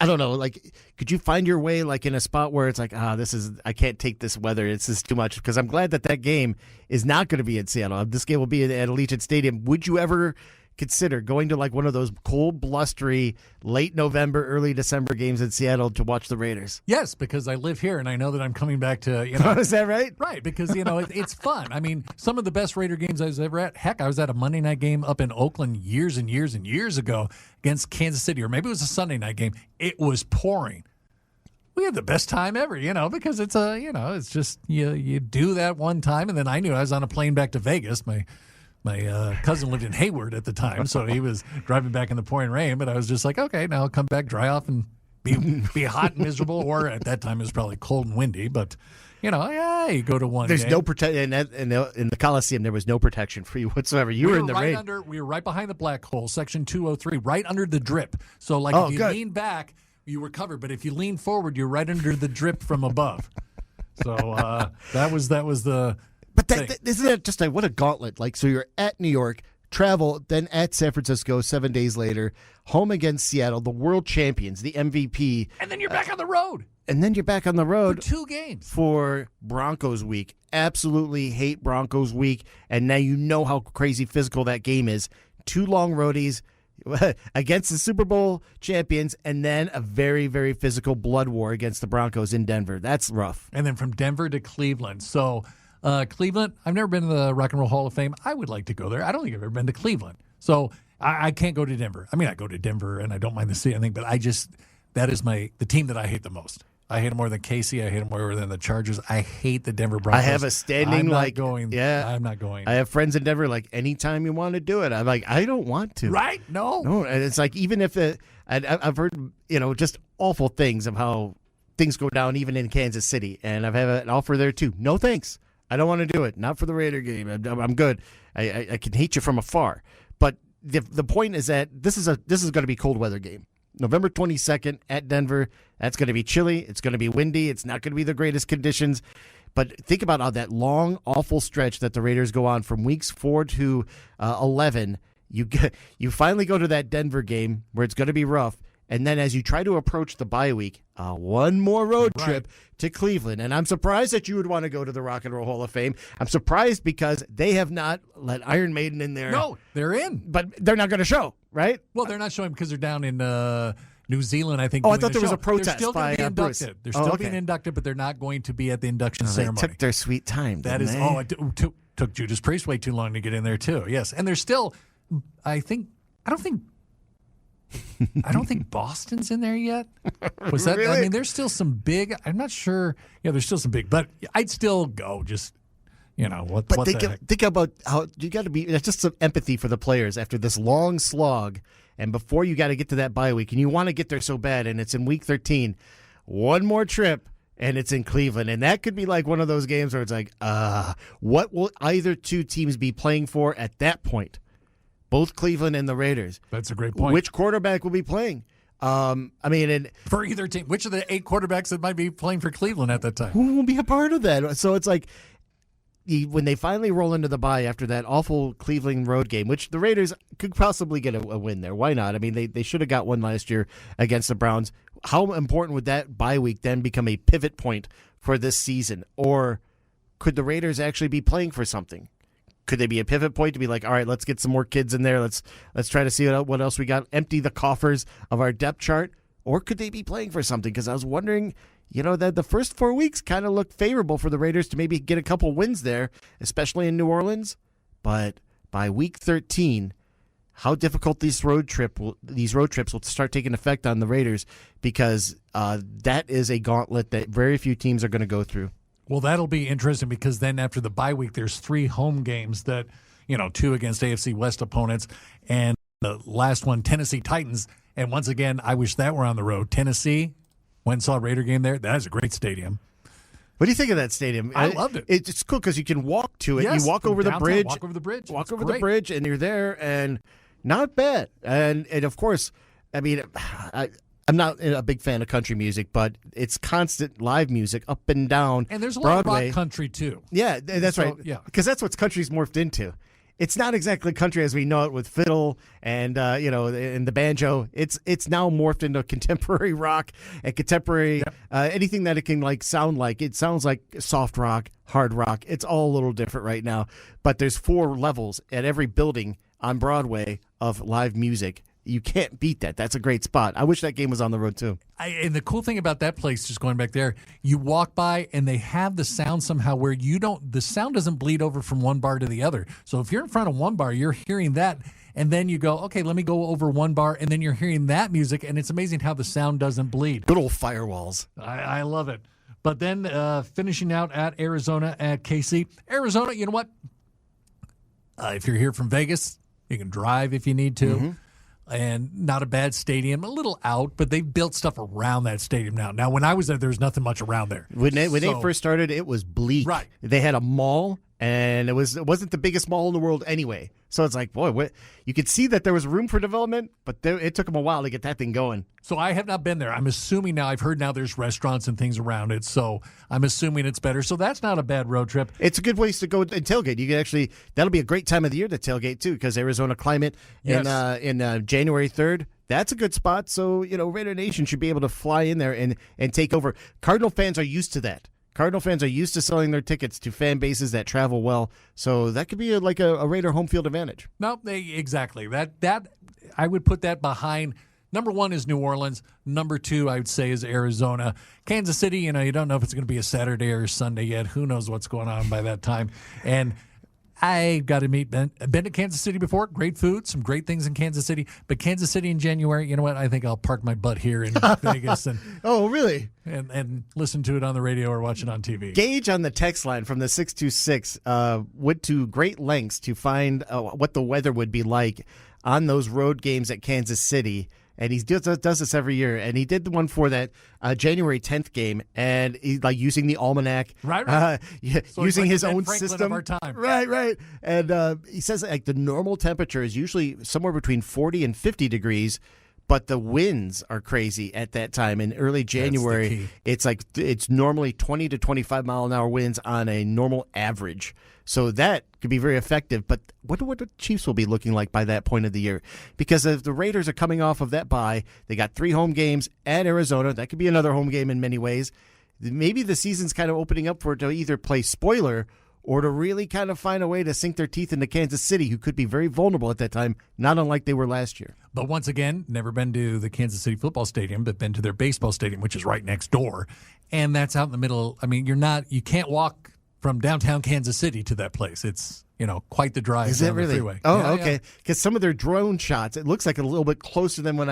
[SPEAKER 3] I don't know, like, could you find your way like in a spot where it's like, I can't take this weather. This is too much, because I'm glad that game is not going to be in Seattle. This game will be at Allegiant Stadium. Would you ever consider going to like one of those cold, blustery, late November, early December games in Seattle to watch the Raiders?
[SPEAKER 4] Yes, because I live here and I know that I'm coming back to,
[SPEAKER 3] Is that right?
[SPEAKER 4] Right, because, it's fun. I mean, some of the best Raider games I was ever at. Heck, I was at a Monday night game up in Oakland years and years and years ago against Kansas City, or maybe it was a Sunday night game. It was pouring. We had the best time ever, because it's it's just you do that one time, and then I knew I was on a plane back to Vegas. My cousin lived in Hayward at the time, so he was driving back in the pouring rain. But I was just like, okay, now I'll come back, dry off, and be hot and miserable. Or at that time it was probably cold and windy. But you go to one.
[SPEAKER 3] There's
[SPEAKER 4] game.
[SPEAKER 3] no protection in the Coliseum. There was no protection for you whatsoever. You were in the rain.
[SPEAKER 4] We were right behind the black hole, section 203, right under the drip. So if you
[SPEAKER 3] good.
[SPEAKER 4] lean back, you were covered. But if you lean forward, you're right under the drip from above. So that was the.
[SPEAKER 3] But isn't that just like what a gauntlet? Like, so you're at New York, travel, then at San Francisco 7 days later, home against Seattle, the world champions, the MVP,
[SPEAKER 4] And then you're back on the road
[SPEAKER 3] and then you're back on the
[SPEAKER 4] for
[SPEAKER 3] road
[SPEAKER 4] 2 games.
[SPEAKER 3] for Broncos week. Absolutely hate Broncos week, and now you know how crazy physical that game is. 2 long roadies against the Super Bowl champions, and then a very, very physical blood war against the Broncos in Denver. That's rough.
[SPEAKER 4] And then from Denver to Cleveland. So Cleveland, I've never been to the Rock and Roll Hall of Fame. I would like to go there. I don't think I've ever been to Cleveland. So I can't go to Denver. I mean, I go to Denver and I don't mind the city, I think, but that is the team that I hate the most. I hate them more than Casey. I hate them more than the Chargers. I hate the Denver Broncos.
[SPEAKER 3] I have a standing
[SPEAKER 4] I'm not
[SPEAKER 3] like
[SPEAKER 4] going.
[SPEAKER 3] Yeah,
[SPEAKER 4] I'm not going.
[SPEAKER 3] I have friends in Denver. Like, anytime you want to do it, I'm like, I don't want to.
[SPEAKER 4] Right? No.
[SPEAKER 3] And it's like, even if I've heard just awful things of how things go down even in Kansas City, and I've had an offer there too. No thanks. I don't want to do it. Not for the Raider game. I'm good. I can hate you from afar. But the point is that this is going to be a cold weather game. November 22nd at Denver. That's going to be chilly. It's going to be windy. It's not going to be the greatest conditions. But think about how that long, awful stretch that the Raiders go on from weeks 4 to 11. You finally go to that Denver game where it's going to be rough. And then as you try to approach the bye week, one more road trip to Cleveland. And I'm surprised that you would want to go to the Rock and Roll Hall of Fame. I'm surprised because they have not let Iron Maiden in there.
[SPEAKER 4] No, they're in.
[SPEAKER 3] But they're not going to show, right?
[SPEAKER 4] Well, they're not showing because they're down in New Zealand, I think.
[SPEAKER 3] Oh, I
[SPEAKER 4] doing
[SPEAKER 3] thought there was
[SPEAKER 4] show.
[SPEAKER 3] a protest
[SPEAKER 4] They're still
[SPEAKER 3] by
[SPEAKER 4] going to be
[SPEAKER 3] Bruce.
[SPEAKER 4] inducted. They're still
[SPEAKER 3] okay.
[SPEAKER 4] being inducted, but they're not going to be at the induction
[SPEAKER 3] They
[SPEAKER 4] ceremony.
[SPEAKER 3] took their sweet time.
[SPEAKER 4] That
[SPEAKER 3] didn't
[SPEAKER 4] is,
[SPEAKER 3] they?
[SPEAKER 4] it took Judas Priest way too long to get in there too. Yes, and there's still, I don't think Boston's in there yet. Was that?
[SPEAKER 3] Really?
[SPEAKER 4] I mean, there's still some big. I'm not sure. Yeah, there's still some big, but I'd still go. Just what?
[SPEAKER 3] But
[SPEAKER 4] what the heck?
[SPEAKER 3] think about how you got to be. It's just some empathy for the players after this long slog, and before you got to get to that bye week, and you want to get there so bad, and it's in week 13. One more trip, and it's in Cleveland, and that could be like one of those games where it's like, what will either two teams be playing for at that point? Both Cleveland and the Raiders.
[SPEAKER 4] That's a great point.
[SPEAKER 3] Which quarterback will be playing?
[SPEAKER 4] For either team, which of the 8 quarterbacks that might be playing for Cleveland at that time?
[SPEAKER 3] Who will be a part of that? So it's like when they finally roll into the bye after that awful Cleveland road game, which the Raiders could possibly get a win there. Why not? I mean, they should have got one last year against the Browns. How important would that bye week then become a pivot point for this season? Or could the Raiders actually be playing for something? Could they be a pivot point to be like, all right, let's get some more kids in there. Let's try to see what else we got. Empty the coffers of our depth chart. Or could they be playing for something? Because I was wondering, that the first 4 weeks kind of looked favorable for the Raiders to maybe get a couple wins there, especially in New Orleans. But by week 13, how difficult these road trips will start taking effect on the Raiders, because that is a gauntlet that very few teams are going to go through.
[SPEAKER 4] Well, that'll be interesting, because then after the bye week, there's 3 home games that, 2 against AFC West opponents, and the last one, Tennessee Titans. And once again, I wish that were on the road. Tennessee, went and saw a Raider game there. That is a great stadium.
[SPEAKER 3] What do you think of that stadium?
[SPEAKER 4] I loved it.
[SPEAKER 3] It's cool because you can walk to it.
[SPEAKER 4] Yes,
[SPEAKER 3] you walk over the
[SPEAKER 4] downtown,
[SPEAKER 3] bridge.
[SPEAKER 4] Walk over the
[SPEAKER 3] bridge, and you're there, and not bad. And of course, I mean, I'm not a big fan of country music, but it's constant live music up and down.
[SPEAKER 4] And there's a
[SPEAKER 3] Broadway.
[SPEAKER 4] lot of rock country, too.
[SPEAKER 3] Yeah, that's right.
[SPEAKER 4] Yeah.
[SPEAKER 3] Because that's what country's morphed into. It's not exactly country as we know it with fiddle and and the banjo. It's now morphed into contemporary rock and contemporary anything that it can sound like. It sounds like soft rock, hard rock. It's all a little different right now. But there's 4 levels at every building on Broadway of live music. You can't beat that. That's a great spot. I wish that game was on the road too.
[SPEAKER 4] And the cool thing about that place, just going back there, you walk by and they have the sound somehow where the sound doesn't bleed over from one bar to the other. So if you're in front of one bar, you're hearing that, and then you go, okay, let me go over one bar, and then you're hearing that music, and it's amazing how the sound doesn't bleed.
[SPEAKER 3] Good old firewalls.
[SPEAKER 4] I love it. But then finishing out at Arizona at KC. Arizona, you know what? If you're here from Vegas, you can drive if you need to. Mm-hmm. And not a bad stadium, a little out, but they've built stuff around that stadium now. Now, when I was there was nothing much around there.
[SPEAKER 3] When they first started, it was bleak.
[SPEAKER 4] Right.
[SPEAKER 3] They had a mall, and it wasn't the biggest mall in the world anyway. So it's like, boy, you could see that there was room for development, but it took them a while to get that thing going.
[SPEAKER 4] So I have not been there. I'm assuming now, I've heard now there's restaurants and things around it, so I'm assuming it's better. So that's not a bad road trip.
[SPEAKER 3] It's a good place to go and tailgate. You can that'll be a great time of the year to tailgate too, because Arizona climate in January 3rd. That's a good spot. So, Raider Nation should be able to fly in there and take over. Cardinal fans are used to that. Cardinal fans are used to selling their tickets to fan bases that travel well, so that could be a Raider home field advantage.
[SPEAKER 4] No, exactly. That I would put that behind. Number 1 is New Orleans. Number 2, I would say, is Arizona. Kansas City, you don't know if it's going to be a Saturday or a Sunday yet. Who knows what's going on by that time. And I got to meet Ben. I've been to Kansas City before. Great food, some great things in Kansas City. But Kansas City in January, you know what? I think I'll park my butt here in Vegas and
[SPEAKER 3] oh, really?
[SPEAKER 4] And listen to it on the radio or watch it on TV.
[SPEAKER 3] Gage on the text line from the 626 went to great lengths to find what the weather would be like on those road games at Kansas City. And he does this every year. And he did the one for that January 10th game. And he's using the almanac.
[SPEAKER 4] Right. So
[SPEAKER 3] using his
[SPEAKER 4] Ben
[SPEAKER 3] own
[SPEAKER 4] Franklin
[SPEAKER 3] system.
[SPEAKER 4] Of our time.
[SPEAKER 3] Right. And he says the normal temperature is usually somewhere between 40 and 50 degrees. But the winds are crazy at that time. In early January, it's normally 20 to 25 mile an hour winds on a normal average. So that could be very effective. But wonder what the Chiefs will be looking like by that point of the year. Because if the Raiders are coming off of that bye, they got 3 home games at Arizona. That could be another home game in many ways. Maybe the season's kind of opening up for it to either play spoiler or to really kind of find a way to sink their teeth into Kansas City, who could be very vulnerable at that time, not unlike they were last year.
[SPEAKER 4] But once again, never been to the Kansas City football stadium, but been to their baseball stadium, which is right next door. And that's out in the middle. I mean, you can't walk from downtown Kansas City to that place. It's, quite the drive.
[SPEAKER 3] Is that
[SPEAKER 4] down
[SPEAKER 3] really?
[SPEAKER 4] the freeway.
[SPEAKER 3] Oh,
[SPEAKER 4] Yeah,
[SPEAKER 3] okay. Because some of their drone shots, it looks like a little bit closer than but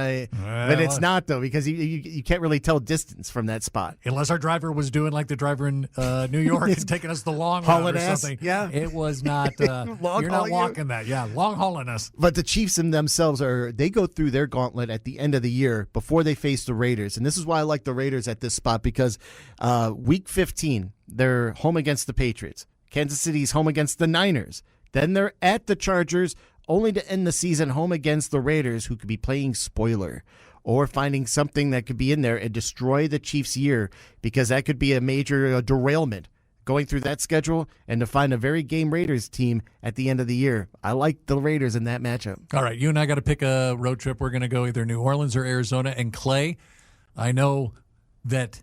[SPEAKER 3] it's not, though, because you can't really tell distance from that spot.
[SPEAKER 4] Unless our driver was doing like the driver in New York and taking us the long route or something.
[SPEAKER 3] Yeah.
[SPEAKER 4] It was not, you're not walking that. Yeah, long hauling us.
[SPEAKER 3] But the Chiefs in themselves they go through their gauntlet at the end of the year before they face the Raiders. And this is why I like the Raiders at this spot, because week 15, they're home against the Patriots. Kansas City's home against the Niners. Then they're at the Chargers, only to end the season home against the Raiders, who could be playing spoiler or finding something that could be in there and destroy the Chiefs' year, because that could be a major derailment going through that schedule, and to find a very game Raiders team at the end of the year. I like the Raiders in that matchup.
[SPEAKER 4] All right, you and I got to pick a road trip. We're going to go either New Orleans or Arizona. And Clay, I know that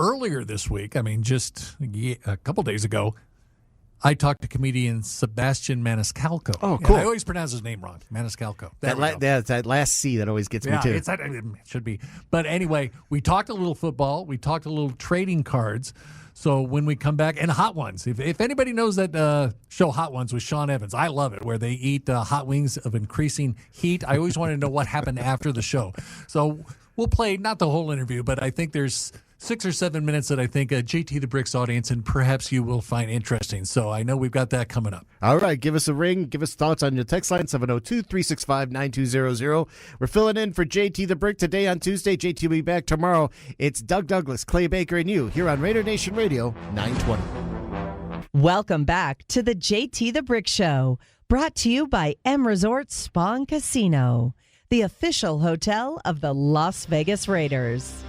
[SPEAKER 4] earlier this week, just a couple days ago, I talked to comedian Sebastian Maniscalco.
[SPEAKER 3] Oh, cool.
[SPEAKER 4] I always pronounce his name wrong. Maniscalco.
[SPEAKER 3] That last C that always gets me, too.
[SPEAKER 4] It should be. But anyway, we talked a little football. We talked a little trading cards. So when we come back, and Hot Ones, if anybody knows that show Hot Ones with Sean Evans, I love it, where they eat hot wings of increasing heat. I always wanted to know what happened after the show. So we'll play, not the whole interview, but I think there's 6 or 7 minutes that I think JT the Bricks audience and perhaps you will find interesting. So I know we've got that coming up.
[SPEAKER 3] All right, give us a ring. Give us thoughts on your text line, 702-365-9200. We're filling in for JT the Brick today on Tuesday. JT will be back tomorrow. It's Dug Dugless, Clay Baker, and you here on Raider Nation Radio 920.
[SPEAKER 5] Welcome back to the JT the Brick Show, brought to you by M Resort Spa and Casino, the official hotel of the Las Vegas Raiders.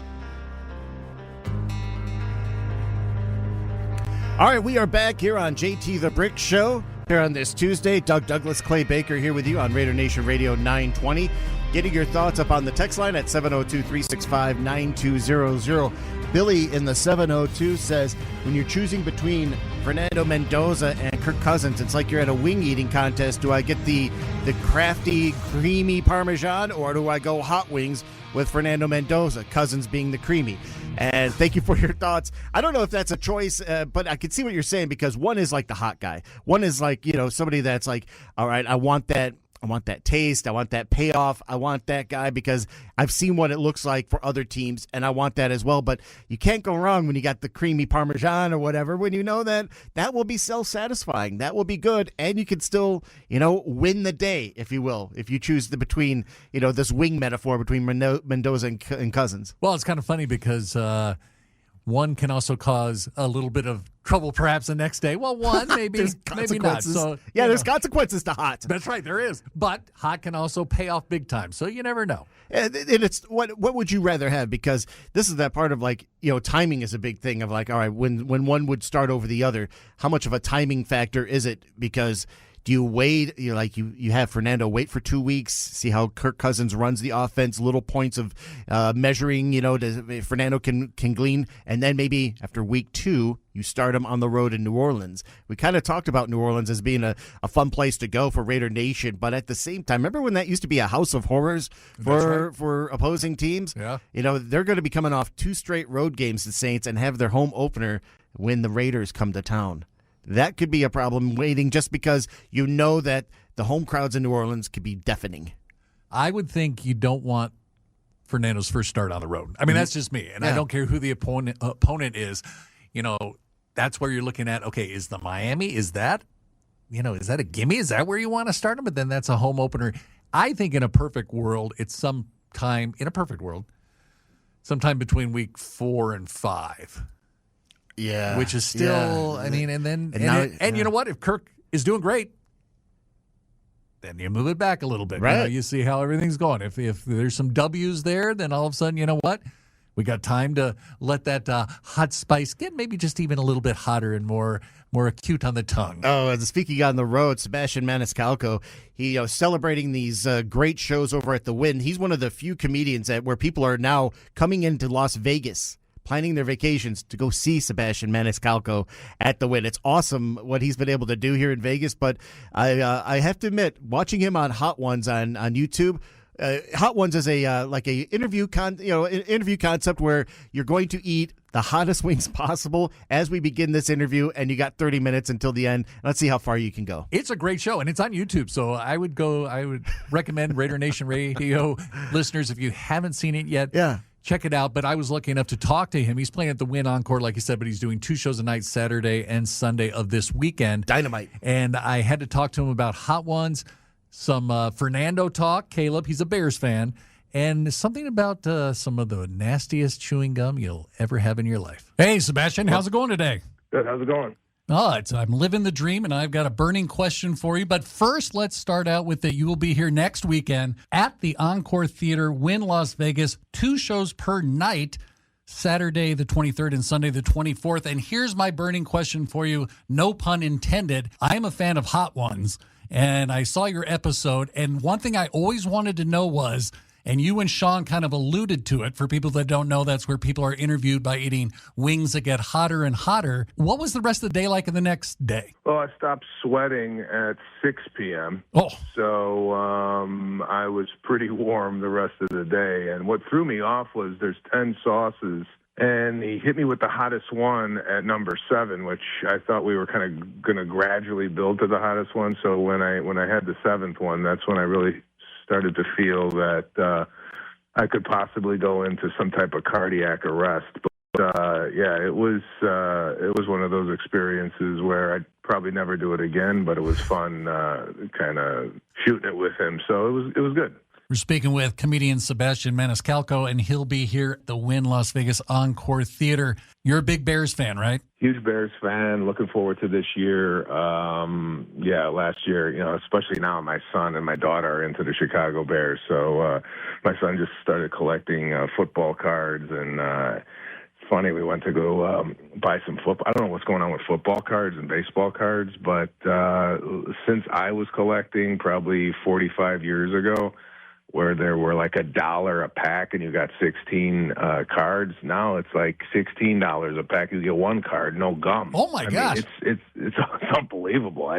[SPEAKER 3] All right, we are back here on JT the Brick Show here on this Tuesday. Dug Dugless, Clay Baker here with you on Raider Nation Radio 920. Getting your thoughts up on the text line at 702-365-9200. Billy in the 702 says, when you're choosing between Fernando Mendoza and Kirk Cousins, it's like you're at a wing eating contest. Do I get the crafty, creamy Parmesan, or do I go hot wings with Fernando Mendoza, Cousins being the creamy? And thank you for your thoughts. I don't know if that's a choice, but I can see what you're saying, because one is like the hot guy. One is like, somebody that's like, all right, I want that taste. I want that payoff. I want that guy because I've seen what it looks like for other teams, and I want that as well. But you can't go wrong when you got the creamy Parmesan or whatever, when you know that will be self-satisfying. That will be good, and you can still, win the day, if you will, if you choose between this wing metaphor between Mendoza and Cousins.
[SPEAKER 4] Well, it's kind of funny because one can also cause a little bit of trouble perhaps the next day. Well, one, maybe not. So,
[SPEAKER 3] there's consequences to hot.
[SPEAKER 4] That's right, there is. But hot can also pay off big time, so you never know.
[SPEAKER 3] And it's what would you rather have? Because this is that part of timing is a big thing of all right, when one would start over the other, how much of a timing factor is it? Because do you wait? You have Fernando wait for 2 weeks, see how Kirk Cousins runs the offense, little points of measuring, Fernando can glean, and then maybe after week 2, you start him on the road in New Orleans. We kind of talked about New Orleans as being a fun place to go for Raider Nation, but at the same time, remember when that used to be a house of horrors for opposing teams?
[SPEAKER 4] Yeah.
[SPEAKER 3] They're going to be coming off 2 straight road games, the Saints, and have their home opener when the Raiders come to town. That could be a problem waiting, just because that the home crowds in New Orleans could be deafening.
[SPEAKER 4] I would think you don't want Fernando's first start on the road. I mean, that's just me, and I don't care who the opponent is. That's where you're looking at, okay, is the Miami, is that a gimme? Is that where you want to start him? But then that's a home opener. I think in a perfect world, it's sometime between week 4 and 5.
[SPEAKER 3] Yeah,
[SPEAKER 4] which is still, I mean, and you know what? If Kirk is doing great, then you move it back a little bit.
[SPEAKER 3] Right.
[SPEAKER 4] You see how everything's going. If there's some W's there, then all of a sudden, you know what? We got time to let that hot spice get maybe just even a little bit hotter and more acute on the tongue.
[SPEAKER 3] Oh, and speaking on the road, Sebastian Maniscalco, he celebrating these great shows over at the Wynn. He's one of the few comedians where people are now coming into Las Vegas, planning their vacations to go see Sebastian Maniscalco at the Wynn. It's awesome what he's been able to do here in Vegas, but I have to admit, watching him on Hot Ones on YouTube, Hot Ones is a interview interview concept where you're going to eat the hottest wings possible as we begin this interview, and you got 30 minutes until the end. Let's see how far you can go.
[SPEAKER 4] It's a great show, and it's on YouTube, so I would recommend Raider Nation Radio listeners, if you haven't seen it yet.
[SPEAKER 3] Yeah.
[SPEAKER 4] Check it out. But I was lucky enough to talk to him. He's playing at the Wynn Encore, like you said, but he's doing 2 shows a night, Saturday and Sunday of this weekend.
[SPEAKER 3] Dynamite.
[SPEAKER 4] And I had to talk to him about Hot Ones, some Fernando talk. Caleb, he's a Bears fan. And something about some of the nastiest chewing gum you'll ever have in your life. Hey, Sebastian, how's it going today?
[SPEAKER 6] Good. How's it going?
[SPEAKER 4] I'm living the dream, and I've got a burning question for you. But first, let's start out with that you will be here next weekend at the Encore Theater, Wynn, Las Vegas, 2 shows per night, Saturday the 23rd and Sunday the 24th. And here's my burning question for you, no pun intended. I'm a fan of Hot Ones, and I saw your episode, and one thing I always wanted to know was, and you and Sean kind of alluded to it, for people that don't know, that's where people are interviewed by eating wings that get hotter and hotter. What was the rest of the day like in the next day?
[SPEAKER 6] Well, I stopped sweating at 6 p.m.
[SPEAKER 4] Oh.
[SPEAKER 6] So I was pretty warm the rest of the day. And what threw me off was there's 10 sauces and he hit me with the hottest one at number 7, which I thought we were kind of going to gradually build to the hottest one. So when I had the 7th one, that's when I really started to feel that I could possibly go into some type of cardiac arrest. But yeah, it was one of those experiences where I'd probably never do it again, but it was fun kind of shooting it with him. So it was good.
[SPEAKER 4] We're speaking with comedian Sebastian Maniscalco, and he'll be here at the Wynn Las Vegas Encore Theater. You're a big Bears fan, right?
[SPEAKER 6] Huge Bears fan. Looking forward to this year. Yeah, last year, especially now my son and my daughter are into the Chicago Bears. So my son just started collecting football cards, and it's funny, we went to go buy some football. I don't know what's going on with football cards and baseball cards, but since I was collecting probably 45 years ago, where there were like $1 a pack and you got 16 cards. Now it's like $16 a pack. You get one card, no gum.
[SPEAKER 4] Oh my gosh!
[SPEAKER 6] It's unbelievable.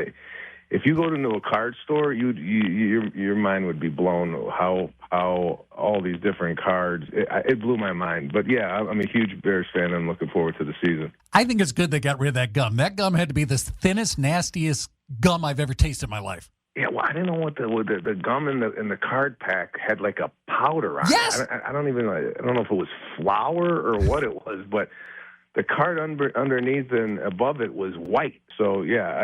[SPEAKER 6] If you go into a card store, your mind would be blown how all these different cards. It blew my mind. But yeah, I'm a huge Bears fan. I'm looking forward to the season.
[SPEAKER 4] I think it's good they got rid of that gum. That gum had to be the thinnest, nastiest gum I've ever tasted in my life.
[SPEAKER 6] Yeah, well, I didn't know what the gum in the card pack had like a powder on
[SPEAKER 4] yes!
[SPEAKER 6] it. I don't know if it was flour or what it was, but the card underneath and above it was white. So yeah,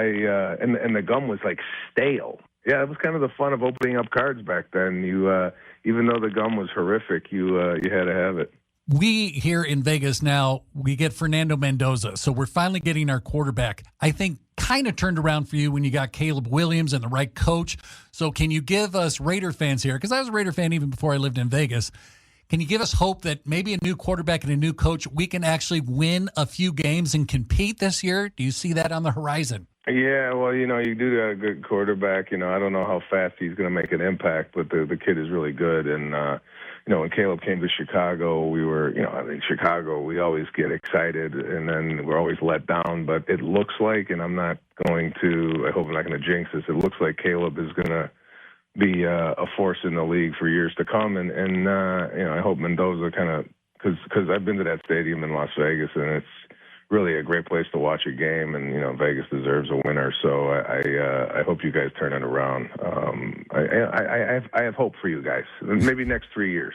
[SPEAKER 6] and the gum was like stale. Yeah, it was kind of the fun of opening up cards back then. You even though the gum was horrific, you had to have it.
[SPEAKER 4] We here in Vegas now, we get Fernando Mendoza. So we're finally getting our quarterback. I think kind of turned around for you when you got Caleb Williams and the right coach. So can you give us Raider fans here, because I was a Raider fan even before I lived in Vegas, can you give us hope that maybe a new quarterback and a new coach, we can actually win a few games and compete this year? Do you see that on the horizon?
[SPEAKER 6] Yeah, well, you do got a good quarterback. I don't know how fast he's going to make an impact, but the kid is really good. And, when Caleb came to Chicago, we were, Chicago, we always get excited and then we're always let down. But it looks like, and I hope I'm not going to jinx this, it looks like Caleb is going to be a force in the league for years to come. And I hope Mendoza kind of, because I've been to that stadium in Las Vegas and it's really a great place to watch a game, and Vegas deserves a winner. So I hope you guys turn it around. I have hope for you guys. Maybe next 3 years.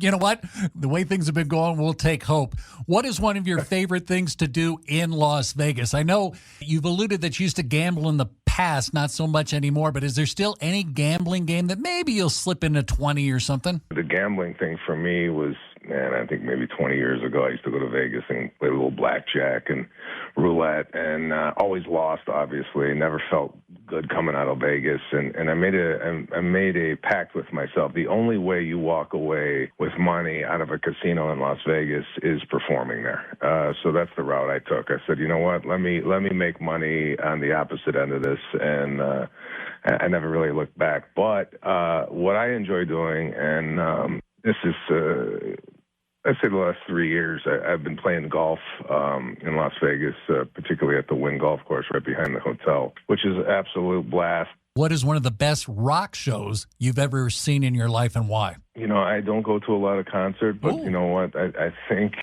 [SPEAKER 4] You know what? The way things have been going, we'll take hope. What is one of your favorite things to do in Las Vegas? I know you've alluded that you used to gamble in the past, not so much anymore, but is there still any gambling game that maybe you'll slip into 20 or something?
[SPEAKER 6] The gambling thing for me was, I think maybe 20 years ago, I used to go to Vegas and play a little blackjack and roulette, and always lost, obviously. Never felt good coming out of Vegas, and I made a pact with myself. The only way you walk away with money out of a casino in Las Vegas is performing there. So that's the route I took. I said, you know what? Let me make money on the opposite end of this, and I never really looked back. But what I enjoy doing, and this is, I'd say the last 3 years, I've been playing golf in Las Vegas, particularly at the Wynn Golf Course right behind the hotel, which is an absolute blast.
[SPEAKER 4] What is one of the best rock shows you've ever seen in your life, and why?
[SPEAKER 6] I don't go to a lot of concerts, but
[SPEAKER 4] Ooh.
[SPEAKER 6] You know what? I think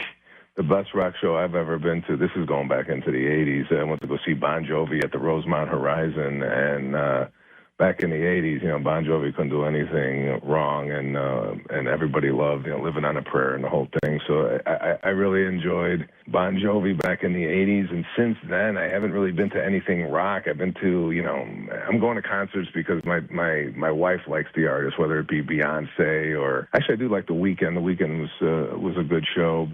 [SPEAKER 6] the best rock show I've ever been to, this is going back into the 80s. I went to go see Bon Jovi at the Rosemont Horizon, and back in the 80s, Bon Jovi couldn't do anything wrong, and everybody loved, Living on a Prayer and the whole thing. So I really enjoyed Bon Jovi back in the 80s, and since then I haven't really been to anything rock. I've been to, I'm going to concerts because my wife likes the artist, whether it be Beyonce or, actually I do like The Weeknd. The Weeknd was a good show,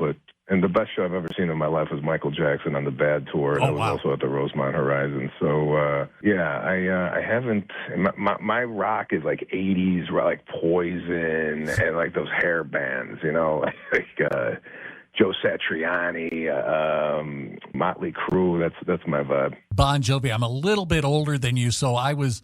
[SPEAKER 6] and the best show I've ever seen in my life was Michael Jackson on the Bad Tour.
[SPEAKER 4] Oh,
[SPEAKER 6] I was
[SPEAKER 4] wow.
[SPEAKER 6] also at the Rosemont Horizon. So, I haven't, my rock is like 80s, like Poison and like those hair bands, like Joe Satriani, Motley Crue. That's my vibe.
[SPEAKER 4] Bon Jovi, I'm a little bit older than you, so I was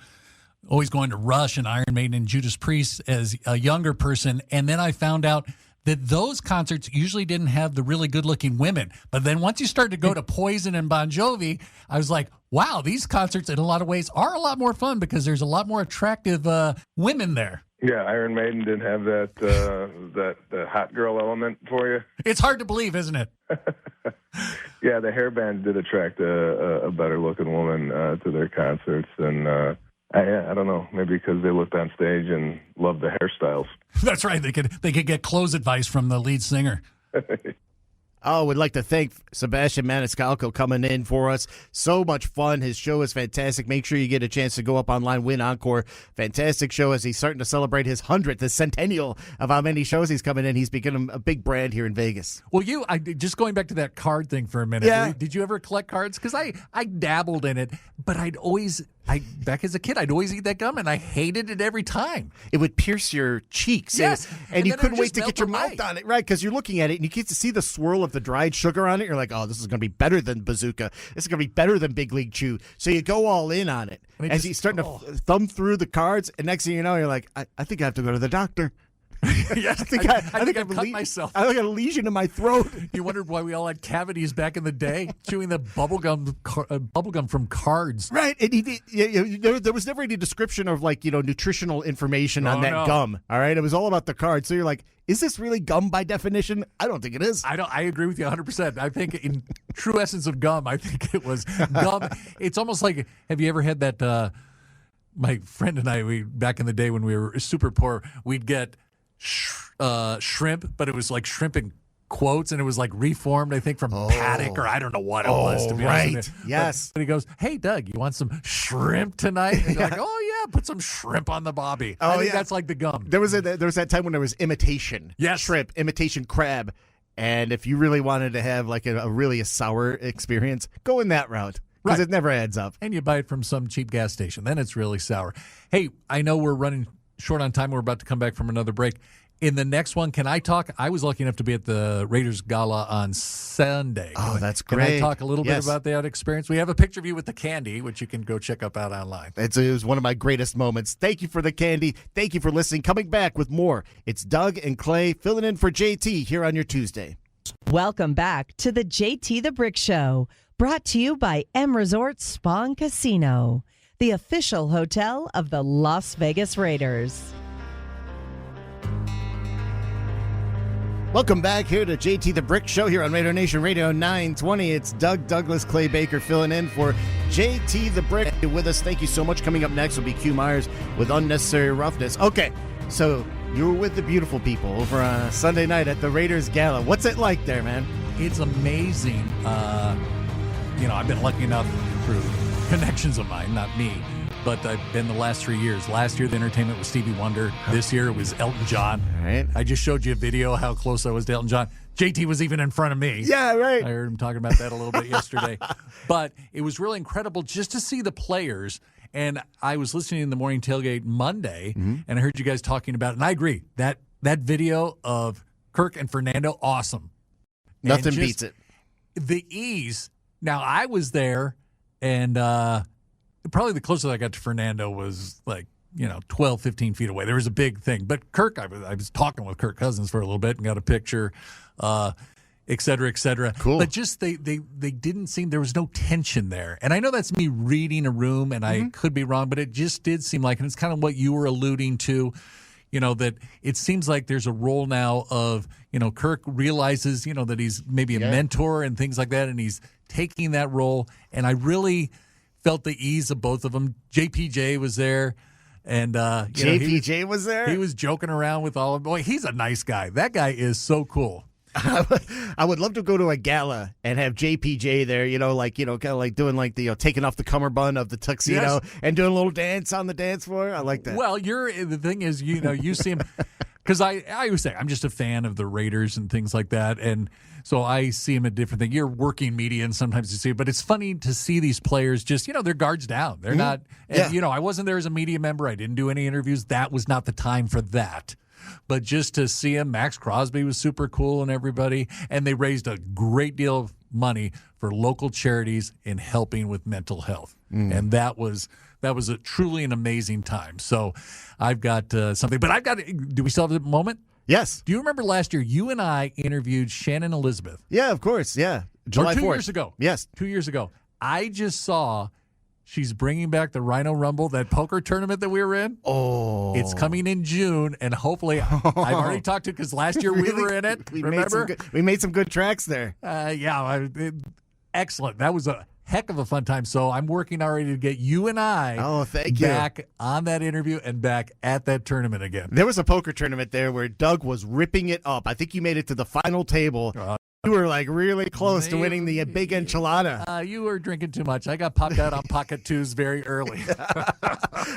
[SPEAKER 4] always going to Rush and Iron Maiden and Judas Priest as a younger person, and then I found out that those concerts usually didn't have the really good-looking women. But then once you started to go to Poison and Bon Jovi, I was like, wow, these concerts in a lot of ways are a lot more fun because there's a lot more attractive women there.
[SPEAKER 6] Yeah, Iron Maiden didn't have that the hot girl element for you.
[SPEAKER 4] It's hard to believe, isn't it?
[SPEAKER 6] Yeah, the hairband did attract a better looking woman to their concerts, and I don't know, maybe because they looked on stage and loved the hairstyles.
[SPEAKER 4] That's right. They could get clothes advice from the lead singer.
[SPEAKER 3] Oh, we'd like to thank Sebastian Maniscalco coming in for us. So much fun. His show is fantastic. Make sure you get a chance to go up online, win Encore. Fantastic show as he's starting to celebrate his 100th, the centennial of how many shows he's coming in. He's become a big brand here in Vegas.
[SPEAKER 4] Well, just going back to that card thing for a minute.
[SPEAKER 3] Yeah.
[SPEAKER 4] Did you ever collect cards? Because I dabbled in it, but back as a kid, I'd always eat that gum, and I hated it every time.
[SPEAKER 3] It would pierce your cheeks.
[SPEAKER 4] Yes.
[SPEAKER 3] And you
[SPEAKER 4] then it
[SPEAKER 3] couldn't
[SPEAKER 4] would
[SPEAKER 3] wait to
[SPEAKER 4] just
[SPEAKER 3] get your
[SPEAKER 4] melt
[SPEAKER 3] mouth
[SPEAKER 4] away.
[SPEAKER 3] on it, right? Because you're looking at it, and you get to see the swirl of the dried sugar on it. You're like, oh, this is going to be better than Bazooka. This is going to be better than Big League Chew. So you go all in on it.
[SPEAKER 4] And
[SPEAKER 3] As you're starting to thumb through the cards, and next thing you know, you're like, I think I have to go to the doctor.
[SPEAKER 4] Yes,
[SPEAKER 3] I think I
[SPEAKER 4] I've cut myself.
[SPEAKER 3] I got a lesion in my throat.
[SPEAKER 4] You wondered why we all had cavities back in the day, chewing the bubblegum from cards.
[SPEAKER 3] Right, and there was never any description of nutritional information on that gum. All right, it was all about the card. So you're like, is this really gum by definition? I don't think it is.
[SPEAKER 4] I agree with you 100%. I think in true essence of gum, I think it was gum. It's almost like, have you ever had that? My friend and I, back in the day when we were super poor, we'd get shrimp, but it was like shrimp in quotes, and it was like reformed, I think, from Paddock, or I don't know what it was, to be honest with you.
[SPEAKER 3] Yes.
[SPEAKER 4] But he goes, hey, Doug, you want some shrimp tonight? And you're like, oh, yeah, put some shrimp on the bobby. I think that's like the gum.
[SPEAKER 3] There was that time when there was imitation shrimp, imitation crab, and if you really wanted to have like a really sour experience, go in that route. Because it never adds up.
[SPEAKER 4] And you buy it from some cheap gas station. Then it's really sour. Hey, I know we're running short on time. We're about to come back from another break. In the next one, can I talk? I was lucky enough to be at the Raiders Gala on Sunday.
[SPEAKER 3] Oh, that's
[SPEAKER 4] Can
[SPEAKER 3] great.
[SPEAKER 4] I talk a little bit about that experience? We have a picture of you with the candy, which you can go check out online.
[SPEAKER 3] It was one of my greatest moments. Thank you for the candy. Thank you for listening. Coming back with more. It's Doug and Clay filling in for JT here on your Tuesday.
[SPEAKER 5] Welcome back to the JT the Brick Show, brought to you by M Resort Spa and Casino, the official hotel of the Las Vegas Raiders.
[SPEAKER 3] Welcome back here to JT the Brick Show here on Raider Nation Radio 920. It's Dug Dugless, Clay Baker filling in for JT the Brick with us. Thank you so much. Coming up next will be Q Myers with Unnecessary Roughness. Okay, so you were with the beautiful people over on Sunday night at the Raiders Gala. What's it like there, man?
[SPEAKER 4] It's amazing. I've been lucky enough through connections of mine, not me, but I've been the last 3 years. Last year, the entertainment was Stevie Wonder. This year, it was Elton John.
[SPEAKER 3] All right.
[SPEAKER 4] I just showed you a video how close I was to Elton John. JT was even in front of me.
[SPEAKER 3] Yeah, right.
[SPEAKER 4] I heard him talking about that a little bit yesterday. But it was really incredible just to see the players. And I was listening in the morning tailgate Monday, and I heard you guys talking about it. And I agree. That video of Kirk and Fernando, awesome.
[SPEAKER 3] Nothing beats it.
[SPEAKER 4] The ease. Now, I was there, and probably the closest I got to Fernando was like, 12, 15 feet away. There was a big thing. But Kirk, I was talking with Kirk Cousins for a little bit and got a picture, et cetera, et cetera.
[SPEAKER 3] Cool.
[SPEAKER 4] But just they didn't seem, there was no tension there. And I know that's me reading a room, and I could be wrong, but it just did seem like, and it's kind of what you were alluding to, that it seems like there's a role now of, Kirk realizes, that he's maybe a mentor and things like that, and he's taking that role. And I really felt the ease of both of them. JPJ was there. And
[SPEAKER 3] JPJ was there?
[SPEAKER 4] He was joking around with all of them. Boy, he's a nice guy. That guy is so cool.
[SPEAKER 3] I would love to go to a gala and have JPJ there, kind of like doing like the taking off the cummerbund of the tuxedo and doing a little dance on the dance floor. I like that.
[SPEAKER 4] Well, the thing is, you see him, because I always say I'm just a fan of the Raiders and things like that, and so I see him at different things. You're working media, and sometimes you see it, but it's funny to see these players just, their guards down. They're not, and, I wasn't there as a media member. I didn't do any interviews. That was not the time for that. But just to see him, Max Crosby was super cool and everybody, and they raised a great deal of money for local charities in helping with mental health. And that was a truly an amazing time. So I've got something, but do we still have a moment?
[SPEAKER 3] Yes.
[SPEAKER 4] Do you remember last year you and I interviewed Shannon Elizabeth?
[SPEAKER 3] Yeah, of course. Yeah. July 4th.
[SPEAKER 4] 2 years ago.
[SPEAKER 3] Yes.
[SPEAKER 4] 2 years ago. I just saw she's bringing back the Rhino Rumble, that poker tournament that we were in.
[SPEAKER 3] Oh.
[SPEAKER 4] It's coming in June, and hopefully I've already talked to, because last year we were in it. Remember?
[SPEAKER 3] We made some good tracks there.
[SPEAKER 4] Excellent. That was a heck of a fun time. So I'm working already to get you and I back on that interview and back at that tournament again.
[SPEAKER 3] There was a poker tournament there where Doug was ripping it up. I think you made it to the final table. You were like really close to winning the big enchilada.
[SPEAKER 4] You were drinking too much. I got popped out on pocket twos very early.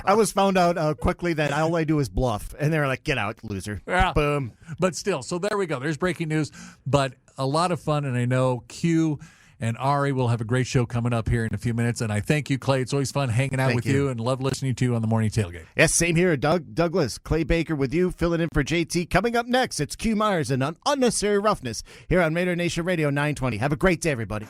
[SPEAKER 3] I was found out quickly that all I do is bluff. And they were like, get out, loser.
[SPEAKER 4] Yeah.
[SPEAKER 3] Boom.
[SPEAKER 4] But still, so there we go. There's breaking news, but a lot of fun. And I know Q and Ari will have a great show coming up here in a few minutes. And I thank you, Clay. It's always fun hanging out with you and love listening to you on the Morning Tailgate.
[SPEAKER 3] Yes, same here. Dug Dugless, Clay Baker with you, filling in for JT. Coming up next, it's Q Myers and Unnecessary Roughness here on Raider Nation Radio 920. Have a great day, everybody.